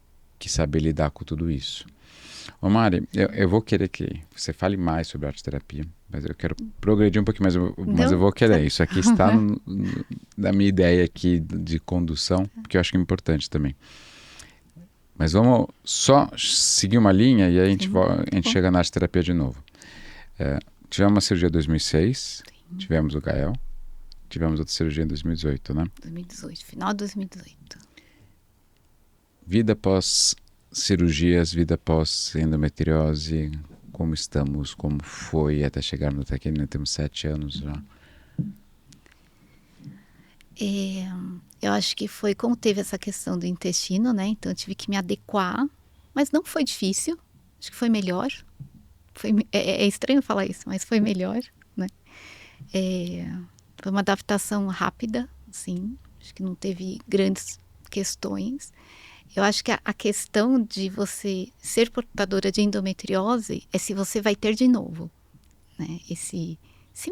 saber lidar com tudo isso. Ô Mari, eu vou querer que você fale mais sobre arte-terapia, mas eu quero progredir um pouquinho mais, mas eu vou querer. Isso aqui está na minha ideia aqui de condução, porque eu acho que é importante também. Mas vamos só seguir uma linha e aí a gente chega na arte-terapia de novo. Tivemos uma cirurgia em 2006, tivemos o Gael, tivemos outra cirurgia em 2018, né? 2018, final de 2018. Vida pós cirurgias, vida pós endometriose, como estamos, como foi até chegarmos até aqui, né? Temos 7 anos já. Eu acho que foi como teve essa questão do intestino, né? Então eu tive que me adequar, mas não foi difícil, acho que foi melhor. É estranho falar isso, mas foi melhor, né? Foi uma adaptação rápida, assim, acho que não teve grandes questões. Eu acho que a questão de você ser portadora de endometriose é se você vai ter de novo, né? Esse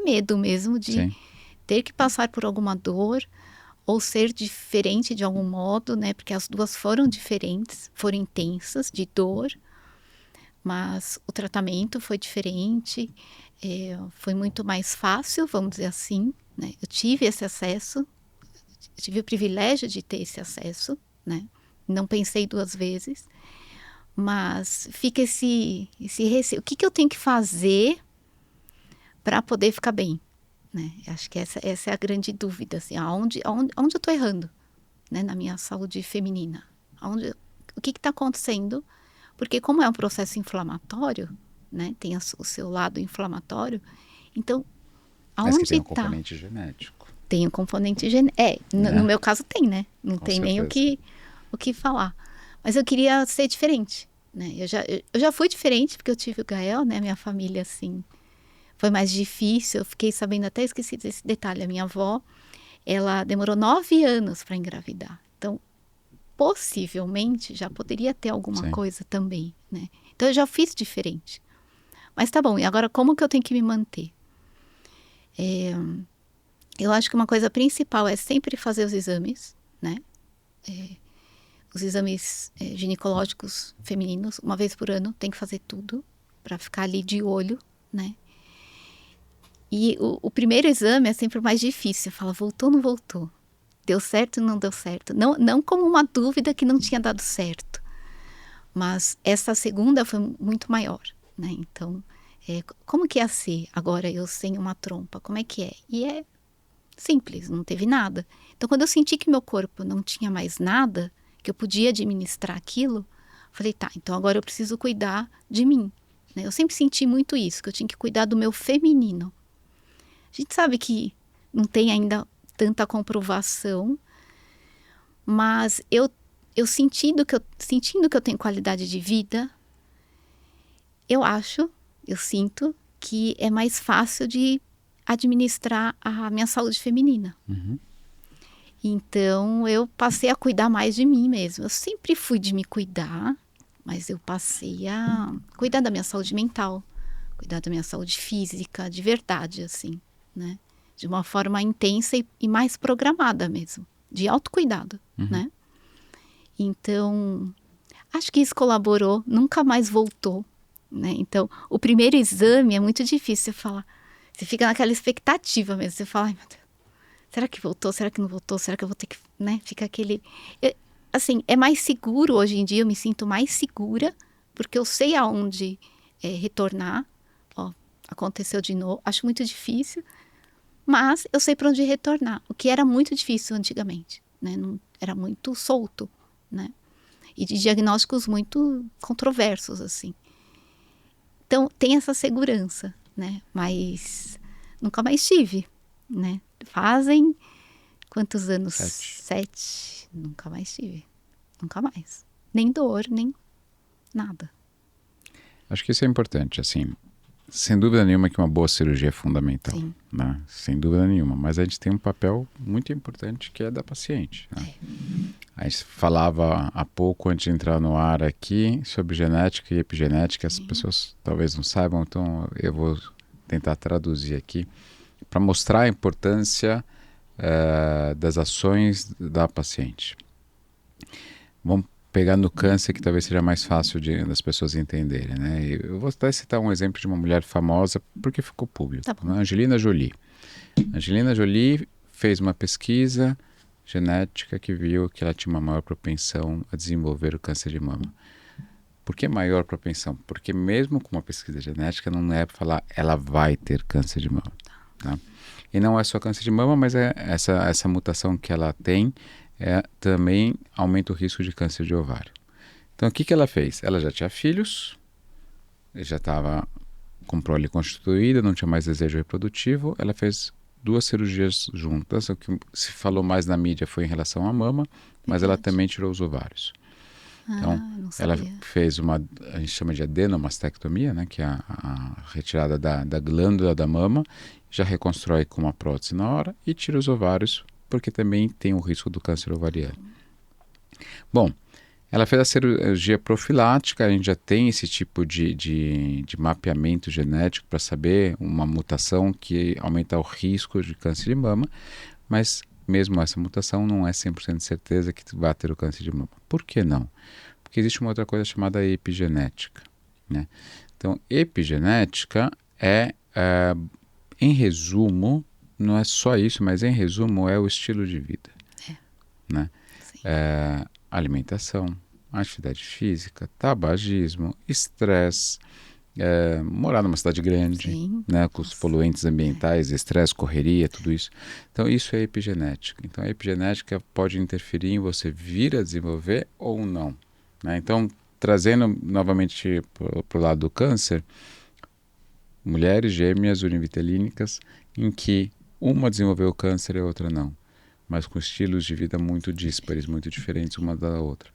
medo mesmo de ter que passar por alguma dor ou ser diferente de algum modo, né? Porque as duas foram diferentes, foram intensas de dor, mas o tratamento foi diferente, foi muito mais fácil, vamos dizer assim, né? Eu tive esse acesso, eu tive o privilégio de ter esse acesso, né? Não pensei 2 vezes, mas fica esse receio. O que eu tenho que fazer para poder ficar bem, né? Acho que essa é a grande dúvida, assim, aonde eu estou errando, né, na minha saúde feminina? O que está acontecendo? Porque como é um processo inflamatório, né, tem o seu lado inflamatório, então aonde está? Mas que tem um componente genético. Tem um componente genético. No meu caso tem, né? Não Com tem certeza. nem o que falar. Mas eu queria ser diferente, né? Eu já fui diferente porque eu tive o Gael, né? Minha família, assim, foi mais difícil. Eu fiquei sabendo, até esqueci desse detalhe. A minha avó, ela demorou 9 anos para engravidar. Então, possivelmente, já poderia ter alguma coisa também, né? Então, eu já fiz diferente. Mas tá bom, e agora como que eu tenho que me manter? Eu acho que uma coisa principal é sempre fazer os exames, né? Os exames ginecológicos femininos, uma vez por ano, tem que fazer tudo para ficar ali de olho, né? E o primeiro exame é sempre o mais difícil. Você fala, voltou ou não voltou? deu certo ou não deu certo. Não como uma dúvida que não tinha dado certo, mas essa segunda foi muito maior, né? Então, como que ia ser agora eu sem uma trompa? Como é que é? E é simples, não teve nada. Então, quando eu senti que meu corpo não tinha mais nada, que eu podia administrar aquilo, falei, tá, então agora eu preciso cuidar de mim, né? Eu sempre senti muito isso, que eu tinha que cuidar do meu feminino. A gente sabe que não tem ainda tanta comprovação, mas eu sentindo que eu tenho qualidade de vida, eu sinto que é mais fácil de administrar a minha saúde feminina. Uhum. Então, eu passei a cuidar mais de mim mesmo. Eu sempre fui de me cuidar, mas eu passei a cuidar da minha saúde mental, cuidar da minha saúde física, de verdade, assim, né? De uma forma intensa e mais programada mesmo, de autocuidado, né? Então, acho que isso colaborou, nunca mais voltou, né? Então, o primeiro exame é muito difícil falar. Você fica naquela expectativa mesmo, você fala, ai meu Deus, será que voltou? Será que não voltou? Será que eu vou ter que, né? Fica aquele... assim, é mais seguro hoje em dia, eu me sinto mais segura, porque eu sei aonde retornar. Ó, aconteceu de novo, acho muito difícil, mas eu sei para onde retornar, o que era muito difícil antigamente, né? Não, era muito solto, né? E de diagnósticos muito controversos, assim. Então, tem essa segurança, né? Mas nunca mais tive, né? Fazem quantos anos? 7. Nunca mais tive. Nunca mais. Nem dor, nem nada. Acho que isso é importante, assim. Sem dúvida nenhuma que uma boa cirurgia é fundamental. Sim. Né? Sem dúvida nenhuma. Mas a gente tem um papel muito importante que é da paciente. Né? A gente falava há pouco, antes de entrar no ar aqui, sobre genética e epigenética. As pessoas talvez não saibam, então eu vou tentar traduzir aqui para mostrar a importância das ações da paciente. Vamos pegar no câncer, que talvez seja mais fácil das pessoas entenderem. Né? Eu vou até citar um exemplo de uma mulher famosa, porque ficou público. Tá bom. Né? Angelina Jolie. Angelina Jolie fez uma pesquisa genética que viu que ela tinha uma maior propensão a desenvolver o câncer de mama. Por que maior propensão? Porque mesmo com uma pesquisa genética, não é para falar ela vai ter câncer de mama. Tá? E não é só câncer de mama, mas essa mutação que ela tem também aumenta o risco de câncer de ovário. Então, o que ela fez? Ela já tinha filhos, já estava com prole constituída, não tinha mais desejo reprodutivo, ela fez 2 cirurgias juntas. O que se falou mais na mídia foi em relação à mama, mas ela também tirou os ovários. Então, ela fez a gente chama de adenomastectomia, né, que é a retirada da glândula da mama, já reconstrói com uma prótese na hora e tira os ovários, porque também tem o risco do câncer ovariano. Bom, ela fez a cirurgia profilática, a gente já tem esse tipo de mapeamento genético para saber uma mutação que aumenta o risco de câncer de mama, mas mesmo essa mutação não é 100% de certeza que vai ter o câncer de mama. Por que não? Porque existe uma outra coisa chamada epigenética. Né? Então, epigenética em resumo, não é só isso, mas em resumo é o estilo de vida. Né? Alimentação, atividade física, tabagismo, estresse, morar numa cidade grande, né, com os poluentes ambientais, estresse, correria, tudo isso. Então, isso é epigenética. Então, a epigenética pode interferir em você vir a desenvolver ou não. Né? Então, trazendo novamente para o lado do câncer, mulheres gêmeas univitelínicas em que uma desenvolveu câncer e a outra não, mas com estilos de vida muito díspares, muito diferentes uma da outra.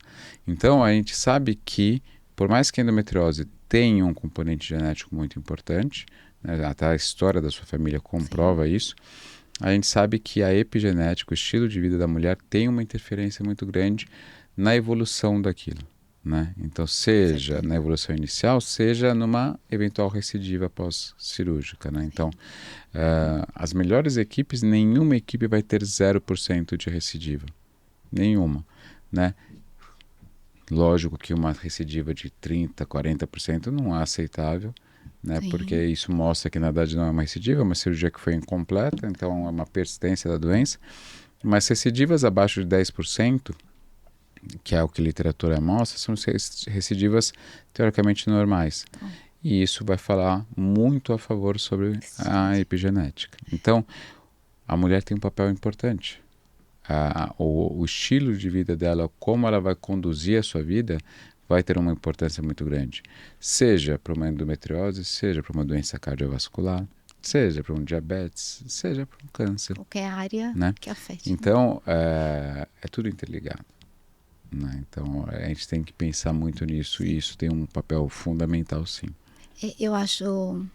Então, a gente sabe que, por mais que a endometriose tenha um componente genético muito importante, né, até a história da sua família comprova isso, a gente sabe que a epigenética, o estilo de vida da mulher, tem uma interferência muito grande na evolução daquilo. Né? Então, seja na evolução inicial, seja numa eventual recidiva pós-cirúrgica. Né? Então, as melhores equipes, nenhuma equipe vai ter 0% de recidiva. Nenhuma. Né? Lógico que uma recidiva de 30%, 40% não é aceitável, né? Porque isso mostra que, na verdade, não é uma recidiva, é uma cirurgia que foi incompleta, então é uma persistência da doença. Mas recidivas abaixo de 10%, que é o que a literatura mostra, são recidivas teoricamente normais. E isso vai falar muito a favor sobre a epigenética. Então, a mulher tem um papel importante. O estilo de vida dela, como ela vai conduzir a sua vida, vai ter uma importância muito grande. Seja para uma endometriose, seja para uma doença cardiovascular, seja para um diabetes, seja para um câncer. Qualquer área, né, que afete. Então, é tudo interligado. Né? Então, a gente tem que pensar muito nisso, e isso tem um papel fundamental, sim. Eu acho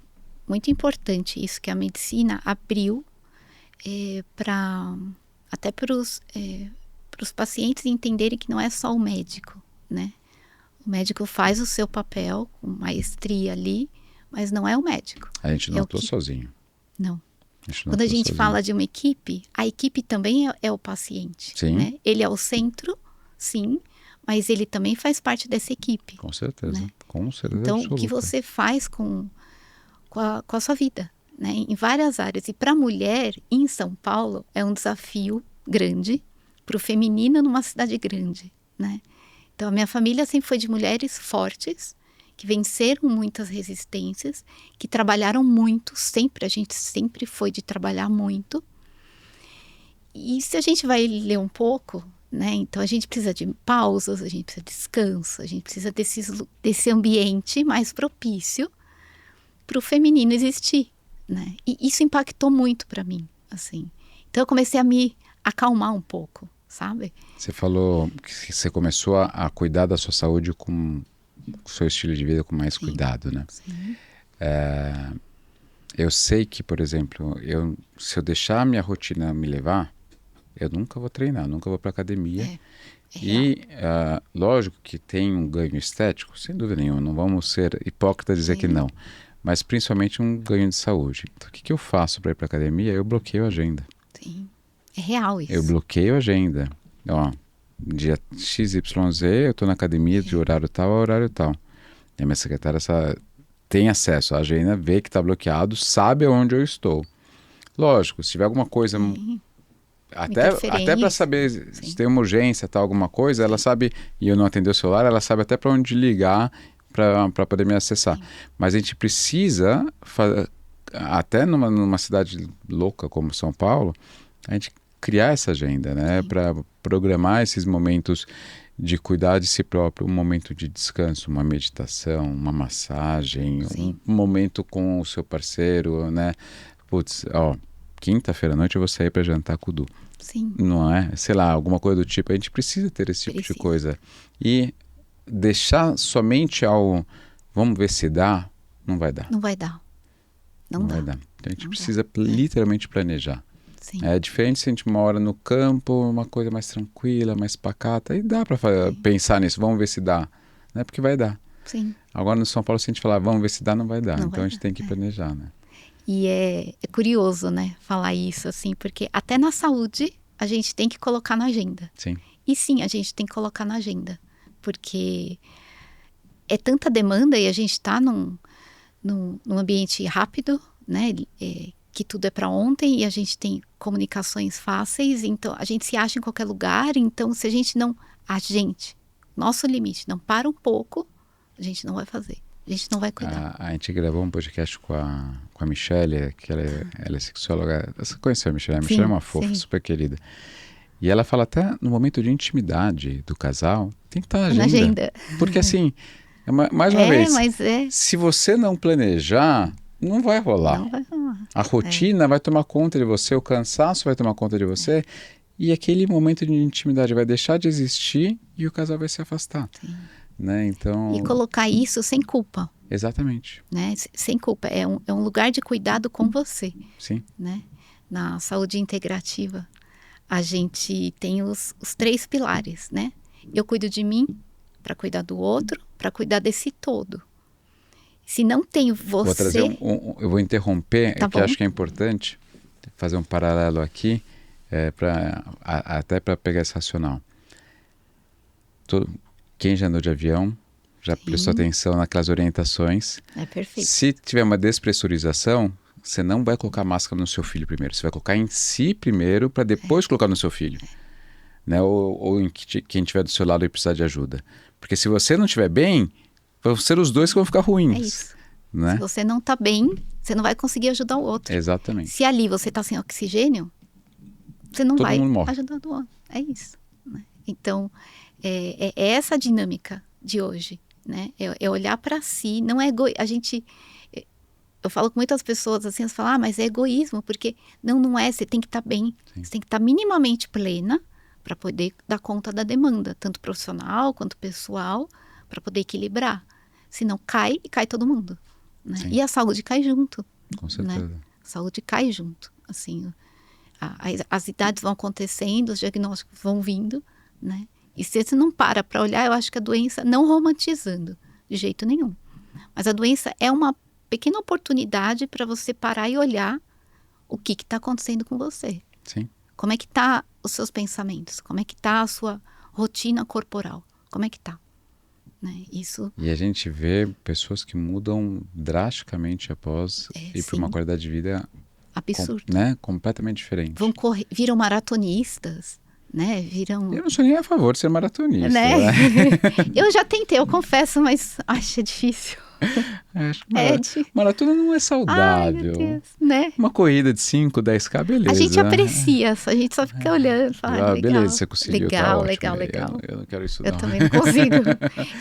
muito importante isso que a medicina abriu até para os pacientes entenderem que não é só o médico, né? O médico faz o seu papel com maestria ali, mas não é o médico. A gente não atua sozinho. Não. Quando a gente fala de uma equipe, a equipe também é o paciente. Sim. Né? Ele é o centro, sim, mas ele também faz parte dessa equipe. Com certeza, né? Com certeza então, absoluta. O que você faz com a sua vida, né? Em várias áreas. E para a mulher, em São Paulo, é um desafio grande, para o feminino numa cidade grande, né? Então, a minha família sempre foi de mulheres fortes, que venceram muitas resistências, que trabalharam muito, a gente sempre foi de trabalhar muito. E se a gente vai ler um pouco, né? Então a gente precisa de pausas, a gente precisa de descanso, a gente precisa desse ambiente mais propício para o feminino existir, né? E isso impactou muito para mim, assim. Então eu comecei a me acalmar um pouco, sabe? Você falou que você começou a cuidar da sua saúde com o seu estilo de vida com mais cuidado, né? Sim. Eu sei que, por exemplo, se eu deixar a minha rotina me levar, eu nunca vou treinar, nunca vou para academia. E lógico que tem um ganho estético, sem dúvida nenhuma, não vamos ser hipócritas e dizer que não, mas principalmente um ganho de saúde. Então, o que eu faço para ir para academia? Eu bloqueio a agenda. Sim, é real isso. Eu bloqueio a agenda. Ó, dia XYZ, eu estou na academia de horário tal a horário tal. E a minha secretária tem acesso à agenda, vê que está bloqueado, sabe onde eu estou. Lógico, se tiver alguma coisa... Até para saber se tem uma urgência, tal, alguma coisa, ela sabe, e eu não atender o celular, ela sabe até para onde ligar para poder me acessar. Mas a gente precisa, até numa cidade louca como São Paulo, a gente criar essa agenda, né? Para programar esses momentos de cuidar de si próprio, um momento de descanso, uma meditação, uma massagem, um momento com o seu parceiro, né? Putz, ó, quinta-feira à noite eu vou sair para jantar com o Du. Sim. Não é? Sei lá, alguma coisa do tipo. A gente precisa ter esse tipo de coisa. E deixar somente ao vamos ver se dá, não vai dar. Não vai dar. Não vai dar. Então a gente precisa literalmente planejar. Sim. É diferente se a gente mora no campo, uma coisa mais tranquila, mais pacata, e dá para pensar nisso, vamos ver se dá. Né? Porque vai dar. Sim. Agora no São Paulo, se a gente falar, vamos ver se dá, não vai dar. Então a gente tem que planejar, né? E é curioso, né, falar isso, assim, porque até na saúde a gente tem que colocar na agenda. Sim. E sim, a gente tem que colocar na agenda, porque é tanta demanda e a gente está num ambiente rápido, né, que tudo é para ontem e a gente tem comunicações fáceis, então a gente se acha em qualquer lugar, então se a gente nosso limite não para um pouco, a gente não vai fazer. A gente não vai cuidar. A gente gravou um podcast com a Michelle, que ela é sexóloga. Você conheceu a Michelle? A Michelle é uma fofa, super querida. E ela fala até no momento de intimidade do casal, tem que estar na agenda. Porque assim, mais uma vez, se você não planejar, não vai rolar. Não vai rolar. A rotina vai tomar conta de você, o cansaço vai tomar conta de você, e aquele momento de intimidade vai deixar de existir e o casal vai se afastar. Sim. Né? Então... E colocar isso sem culpa. Exatamente. Né? Sem culpa. É um lugar de cuidado com você. Sim. Né? Na saúde integrativa, a gente tem os 3 pilares, né? Eu cuido de mim para cuidar do outro, para cuidar desse todo. Se não tem você... Vou trazer eu vou interromper, que acho que é importante fazer um paralelo aqui, até para pegar esse racional. Quem já andou de avião, já prestou atenção naquelas orientações. É perfeito. Se tiver uma despressurização, você não vai colocar máscara no seu filho primeiro. Você vai colocar em si primeiro para depois colocar no seu filho. Né? Ou em quem estiver do seu lado e precisar de ajuda. Porque se você não estiver bem, vão ser os dois que vão ficar ruins. É isso. Né? Se você não está bem, você não vai conseguir ajudar o outro. Exatamente. Se ali você está sem oxigênio, você não Todo vai mundo morre. ajudar o outro. É isso. Né? Então, é essa a dinâmica de hoje. Né? É olhar para si. Não é eu falo com muitas pessoas assim, elas falam, mas é egoísmo, porque não é, você tem que estar bem. Sim. Você tem que estar minimamente plena para poder dar conta da demanda, tanto profissional quanto pessoal, para poder equilibrar. Senão cai e cai todo mundo. Né? E a saúde cai junto. Com certeza. Né? A saúde cai junto. Assim, as idades vão acontecendo, os diagnósticos vão vindo, né? E se você não para olhar, eu acho que a doença, não romantizando de jeito nenhum, mas a doença é uma pequena oportunidade para você parar e olhar o que está acontecendo com você. Sim. Como é que tá os seus pensamentos? Como é que tá a sua rotina corporal? Como é que tá? Né? Isso... E a gente vê pessoas que mudam drasticamente após ir para uma qualidade de vida absurda, né? Completamente diferente. Viram maratonistas, né? Eu não sou nem a favor de ser maratonista. Né? Eu já tentei, eu confesso, mas acho difícil. Maratona não é saudável. Ai, meu Deus, né? Uma corrida de 5, 10K, beleza. A gente aprecia, a gente só fica olhando. Fala, legal, beleza, você conseguiu, legal, tá legal. Eu não quero isso, Eu não. também não consigo.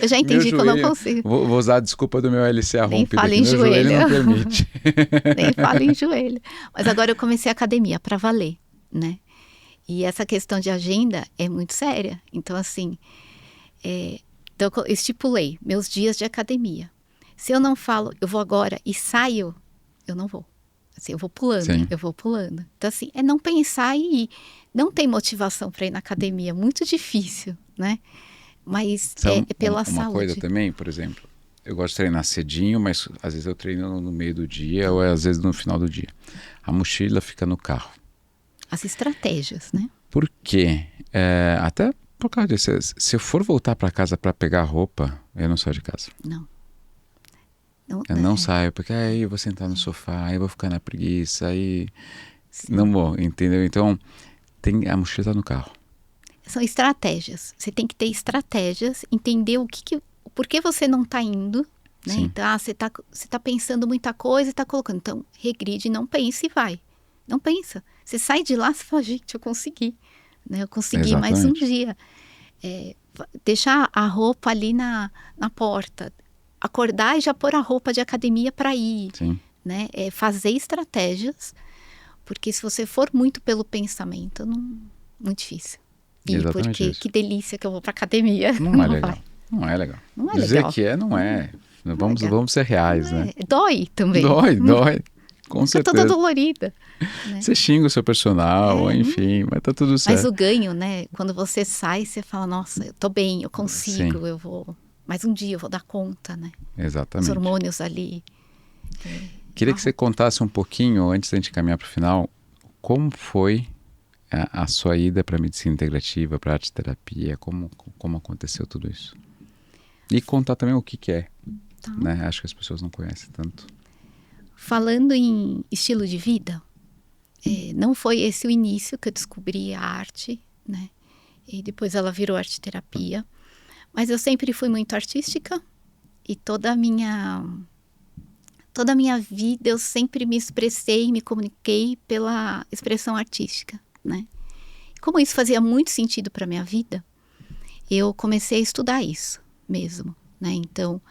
Eu já entendi que eu não consigo. Vou usar a desculpa do meu LCA Nem rompido. fala em meu joelho não permite. Nem fala em joelho. Mas agora eu comecei a academia para valer, né? E essa questão de agenda é muito séria. Então, assim, então eu estipulei meus dias de academia. Se eu não falo, eu vou agora e saio, eu não vou. Assim, eu vou pulando, Sim. eu vou pulando. Então, assim, é não pensar e ir. Não tem motivação para ir na academia, muito difícil, né? Mas é pela saúde. Uma coisa também, por exemplo, eu gosto de treinar cedinho, mas às vezes eu treino no meio do dia ou às vezes no final do dia. A mochila fica no carro. As estratégias, né? Por quê? Até por causa disso. Se eu for voltar para casa para pegar roupa, eu não saio de casa. Não. Eu não saio, porque aí eu vou sentar no sofá, aí eu vou ficar na preguiça, aí não vou, entendeu? Então, a mochila tá no carro. São estratégias. Você tem que ter estratégias, entender por que você não está indo, né? Sim. Então, você tá pensando muita coisa e está colocando. Então, regride, não pense e vai. Não pensa. Você sai de lá e fala, gente, eu consegui. Né? Eu consegui mais um dia. Deixar a roupa ali na porta. Acordar e já pôr a roupa de academia para ir. Sim. Né? Fazer estratégias, porque se você for muito pelo pensamento, muito difícil. Exatamente porque isso. Que delícia que eu vou para academia. Não é legal. Não é legal. Não é Dizer legal. que não é. Vamos ser reais, né? Dói também. Dói. Com certeza. Tá toda dolorida. Né? Você xinga o seu personal, enfim, mas tá tudo certo. Mas o ganho, né? Quando você sai, você fala, nossa, eu tô bem, eu consigo, eu vou... Mais um dia eu vou dar conta, né? Exatamente. Os hormônios ali. Queria que você contasse um pouquinho, antes da gente caminhar para o final, como foi a sua ida para a medicina integrativa, para a arte terapia, como aconteceu tudo isso. E contar também o que é. Tá. Né? Acho que as pessoas não conhecem tanto. Falando em estilo de vida, não foi esse o início que eu descobri a arte, né? E depois ela virou arte terapia. Mas eu sempre fui muito artística e toda a minha vida eu sempre me expressei, me comuniquei pela expressão artística, né? Como isso fazia muito sentido para minha vida, eu comecei a estudar isso mesmo, né? Então,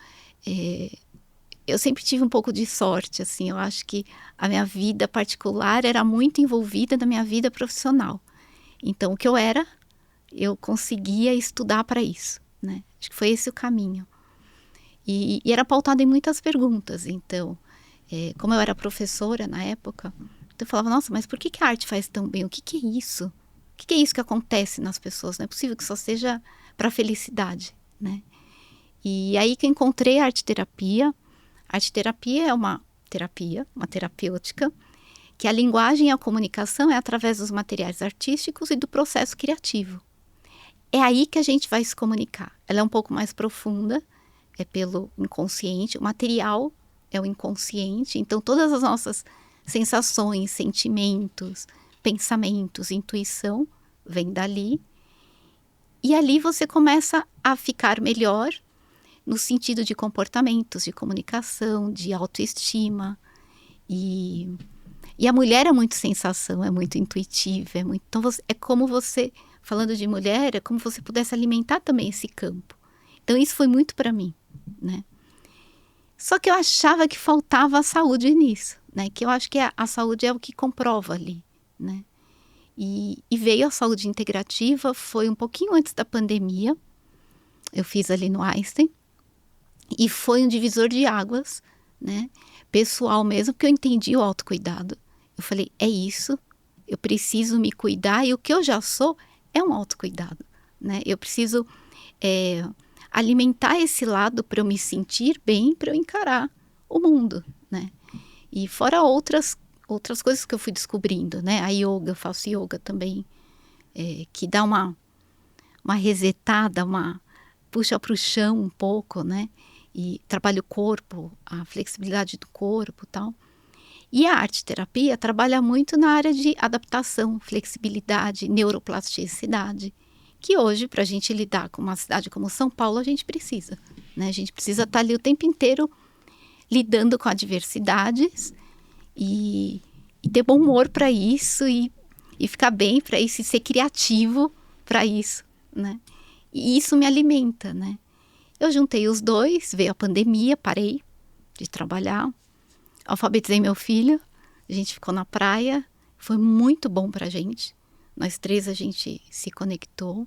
eu sempre tive um pouco de sorte, assim, eu acho que a minha vida particular era muito envolvida na minha vida profissional. Então, o que eu era, eu conseguia estudar para isso. Né? Acho que foi esse o caminho. E era pautado em muitas perguntas. Então, como eu era professora na época, eu falava, nossa, mas por que a arte faz tão bem? O que é isso? O que é isso que acontece nas pessoas? Não é possível que só seja para felicidade, né? E aí que eu encontrei a arte terapia. A arte terapia é uma terapêutica, que a linguagem e a comunicação é através dos materiais artísticos e do processo criativo. É aí que a gente vai se comunicar. Ela é um pouco mais profunda, é pelo inconsciente. O material é o inconsciente. Então, todas as nossas sensações, sentimentos, pensamentos, intuição, vem dali. E ali você começa a ficar melhor no sentido de comportamentos, de comunicação, de autoestima. E a mulher é muito sensação, é muito intuitiva, então é como você, falando de mulher, é como se você pudesse alimentar também esse campo. Então isso foi muito para mim, né? Só que eu achava que faltava a saúde nisso, né? Que eu acho que a saúde é o que comprova ali, né? E veio a saúde integrativa, foi um pouquinho antes da pandemia. Eu fiz ali no Einstein. E foi um divisor de águas, né? Pessoal mesmo, porque eu entendi o autocuidado. Eu falei, é isso, eu preciso me cuidar e o que eu já sou é um autocuidado, né? Eu preciso alimentar esse lado para eu me sentir bem, para eu encarar o mundo, né? E fora outras coisas que eu fui descobrindo, né? A yoga, eu faço yoga também, que dá uma resetada, puxa para o chão um pouco, né? E trabalha o corpo, a flexibilidade do corpo e tal. E a arte-terapia trabalha muito na área de adaptação, flexibilidade, neuroplasticidade, que hoje, para a gente lidar com uma cidade como São Paulo, a gente precisa, né? A gente precisa estar ali o tempo inteiro lidando com adversidades e ter bom humor para isso e ficar bem para isso e ser criativo para isso, né? E isso me alimenta, né? Eu juntei os dois, veio a pandemia, parei de trabalhar, alfabetizei meu filho, a gente ficou na praia, foi muito bom pra gente. Nós três a gente se conectou.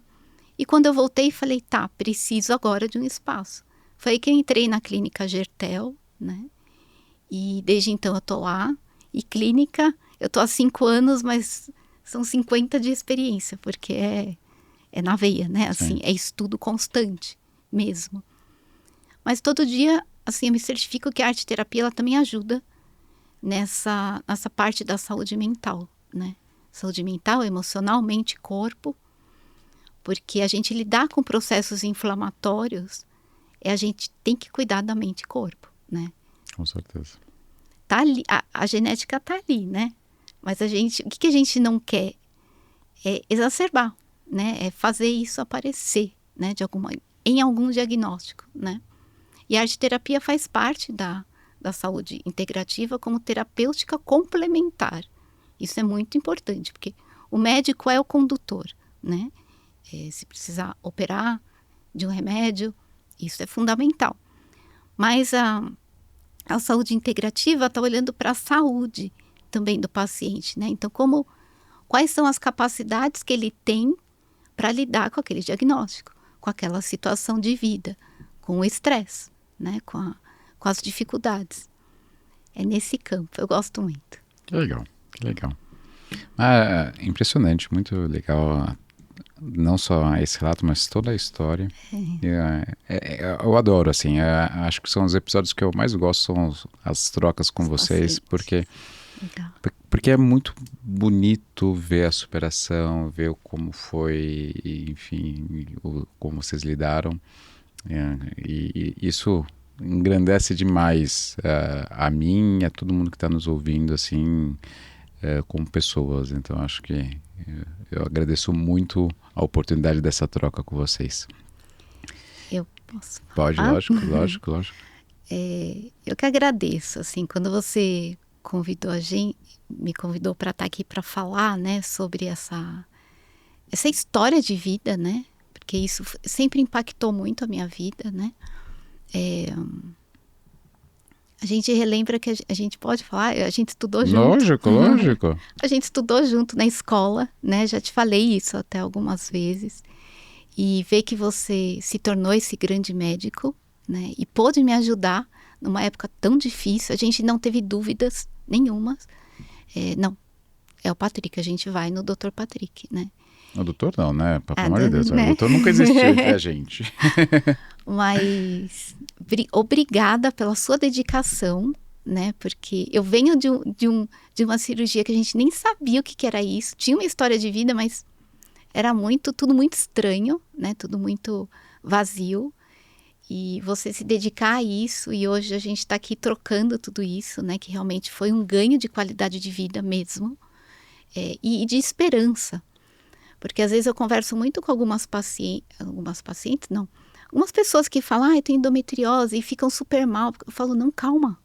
E quando eu voltei, falei, tá, preciso agora de um espaço. Foi aí que eu entrei na clínica Gertel, né? E desde então eu tô lá. E clínica, eu tô há 5 anos, mas são 50 de experiência, porque é na veia, né? Assim, é estudo constante mesmo. Mas todo dia, assim, eu me certifico que a arte-terapia ela também ajuda nessa parte da saúde mental, né? Saúde mental, emocional, mente e corpo. Porque a gente lidar com processos inflamatórios, a gente tem que cuidar da mente e corpo, né? Com certeza. Tá ali, a genética tá ali, né? Mas o que a gente não quer? É exacerbar, né? É fazer isso aparecer, né? Em algum diagnóstico, né? E a arte-terapia faz parte da saúde integrativa como terapêutica complementar. Isso é muito importante, porque o médico é o condutor, né? Se precisar operar de um remédio, isso é fundamental. Mas a saúde integrativa está olhando para a saúde também do paciente, né? Então, quais são as capacidades que ele tem para lidar com aquele diagnóstico, com aquela situação de vida, com o estresse, né? Com as dificuldades. É nesse campo, eu gosto muito. Que legal, que legal. Impressionante, muito legal, não só esse relato, mas toda a história. Eu adoro, assim, acho que são os episódios que eu mais gosto, são as trocas com vocês, porque é muito bonito ver a superação, ver como foi, enfim, como vocês lidaram, e isso engrandece demais a mim e a todo mundo que está nos ouvindo, assim, como pessoas. Então acho que eu agradeço muito a oportunidade dessa troca com vocês. Eu posso falar? Pode, lógico. Eu que agradeço, assim, quando você me convidou para estar aqui para falar, né, sobre essa história de vida, né, porque isso sempre impactou muito a minha vida, né. A gente relembra que a gente pode falar, a gente estudou junto. Lógico. A gente estudou junto na escola, né? Já te falei isso até algumas vezes. E ver que você se tornou esse grande médico, né? E pôde me ajudar numa época tão difícil. A gente não teve dúvidas nenhumas. Não, é o Patrick, a gente vai no Dr. Patrick, né? O doutor não, né? Pelo amor de Deus, né? O doutor nunca existiu entre a gente. Mas obrigada pela sua dedicação, né? Porque eu venho de uma cirurgia que a gente nem sabia o que era isso. Tinha uma história de vida, mas era tudo muito estranho, né? Tudo muito vazio. E você se dedicar a isso, e hoje a gente está aqui trocando tudo isso, né? Que realmente foi um ganho de qualidade de vida mesmo, e de esperança. Porque às vezes eu converso muito com algumas pacientes, não, algumas pessoas que falam, eu tenho endometriose e ficam super mal. Eu falo, não, calma.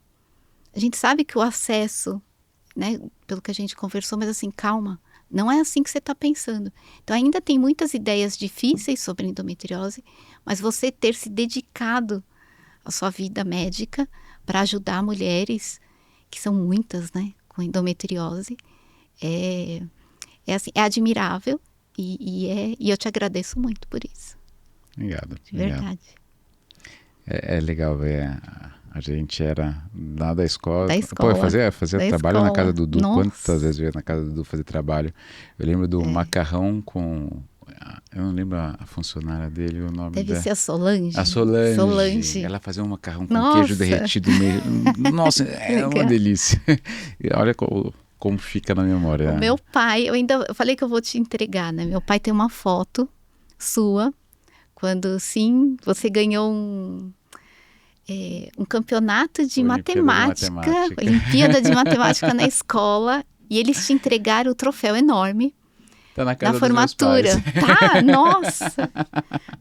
A gente sabe que o acesso, né, pelo que a gente conversou, mas assim, calma. Não é assim que você está pensando. Então ainda tem muitas ideias difíceis sobre endometriose, mas você ter se dedicado à sua vida médica para ajudar mulheres, que são muitas, né, com endometriose, assim, é admirável e eu te agradeço muito por isso. Obrigado. De verdade. É legal ver. A gente era lá da escola. Da escola. Pô, eu fazia trabalho na casa do Dudu. Nossa. Quantas vezes eu ia na casa do Dudu fazer trabalho? Eu lembro do macarrão com... Eu não lembro a funcionária dele, o nome Deve dela. ser a Solange. A Solange. Solange. Ela fazia um macarrão com Nossa. queijo derretido meio. Nossa, era uma delícia. Olha como fica na memória. O meu pai, eu falei que eu vou te entregar, né? Meu pai tem uma foto sua, quando sim, você ganhou um campeonato de matemática, Olimpíada de Matemática na escola, e eles te entregaram o troféu enorme. Tá na casa na formatura. Tá, nossa!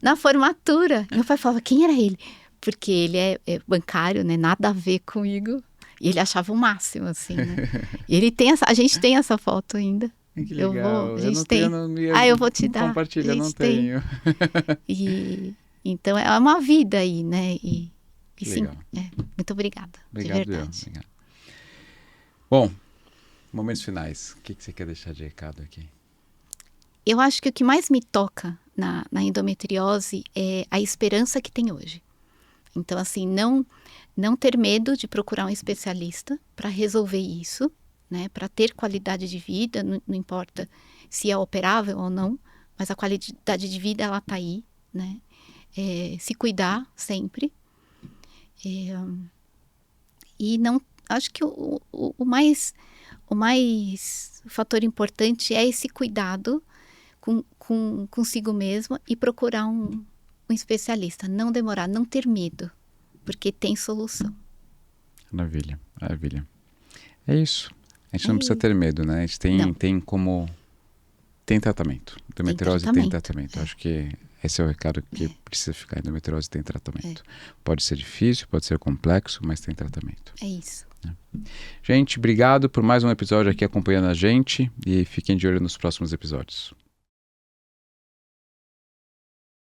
Na formatura. Meu pai falava, quem era ele? Porque ele é bancário, né? Nada a ver comigo. E ele achava o máximo, assim, né? E ele tem a gente tem essa foto ainda. Que legal. A gente tem. Eu vou te dar. Compartilha, não tenho. Então é uma vida aí, né? E sim, legal. Muito obrigada. Obrigado, de verdade. Obrigado. Bom, momentos finais. O que você quer deixar de recado aqui? Eu acho que o que mais me toca na endometriose é a esperança que tem hoje. Então, assim, não ter medo de procurar um especialista para resolver isso, né? Para ter qualidade de vida, não importa se é operável ou não, mas a qualidade de vida, ela está aí, né? Se cuidar sempre. E não, acho que o fator importante é esse cuidado consigo mesma e procurar um especialista. Não demorar, não ter medo, porque tem solução. Maravilha, maravilha. É isso. A gente não precisa ter medo, né? A gente tem tratamento. Endometriose tem tratamento. Acho que esse é o recado que precisa ficar. Endometriose tem tratamento. Pode ser difícil, pode ser complexo, mas tem tratamento. É isso. Gente, obrigado por mais um episódio aqui acompanhando a gente e fiquem de olho nos próximos episódios.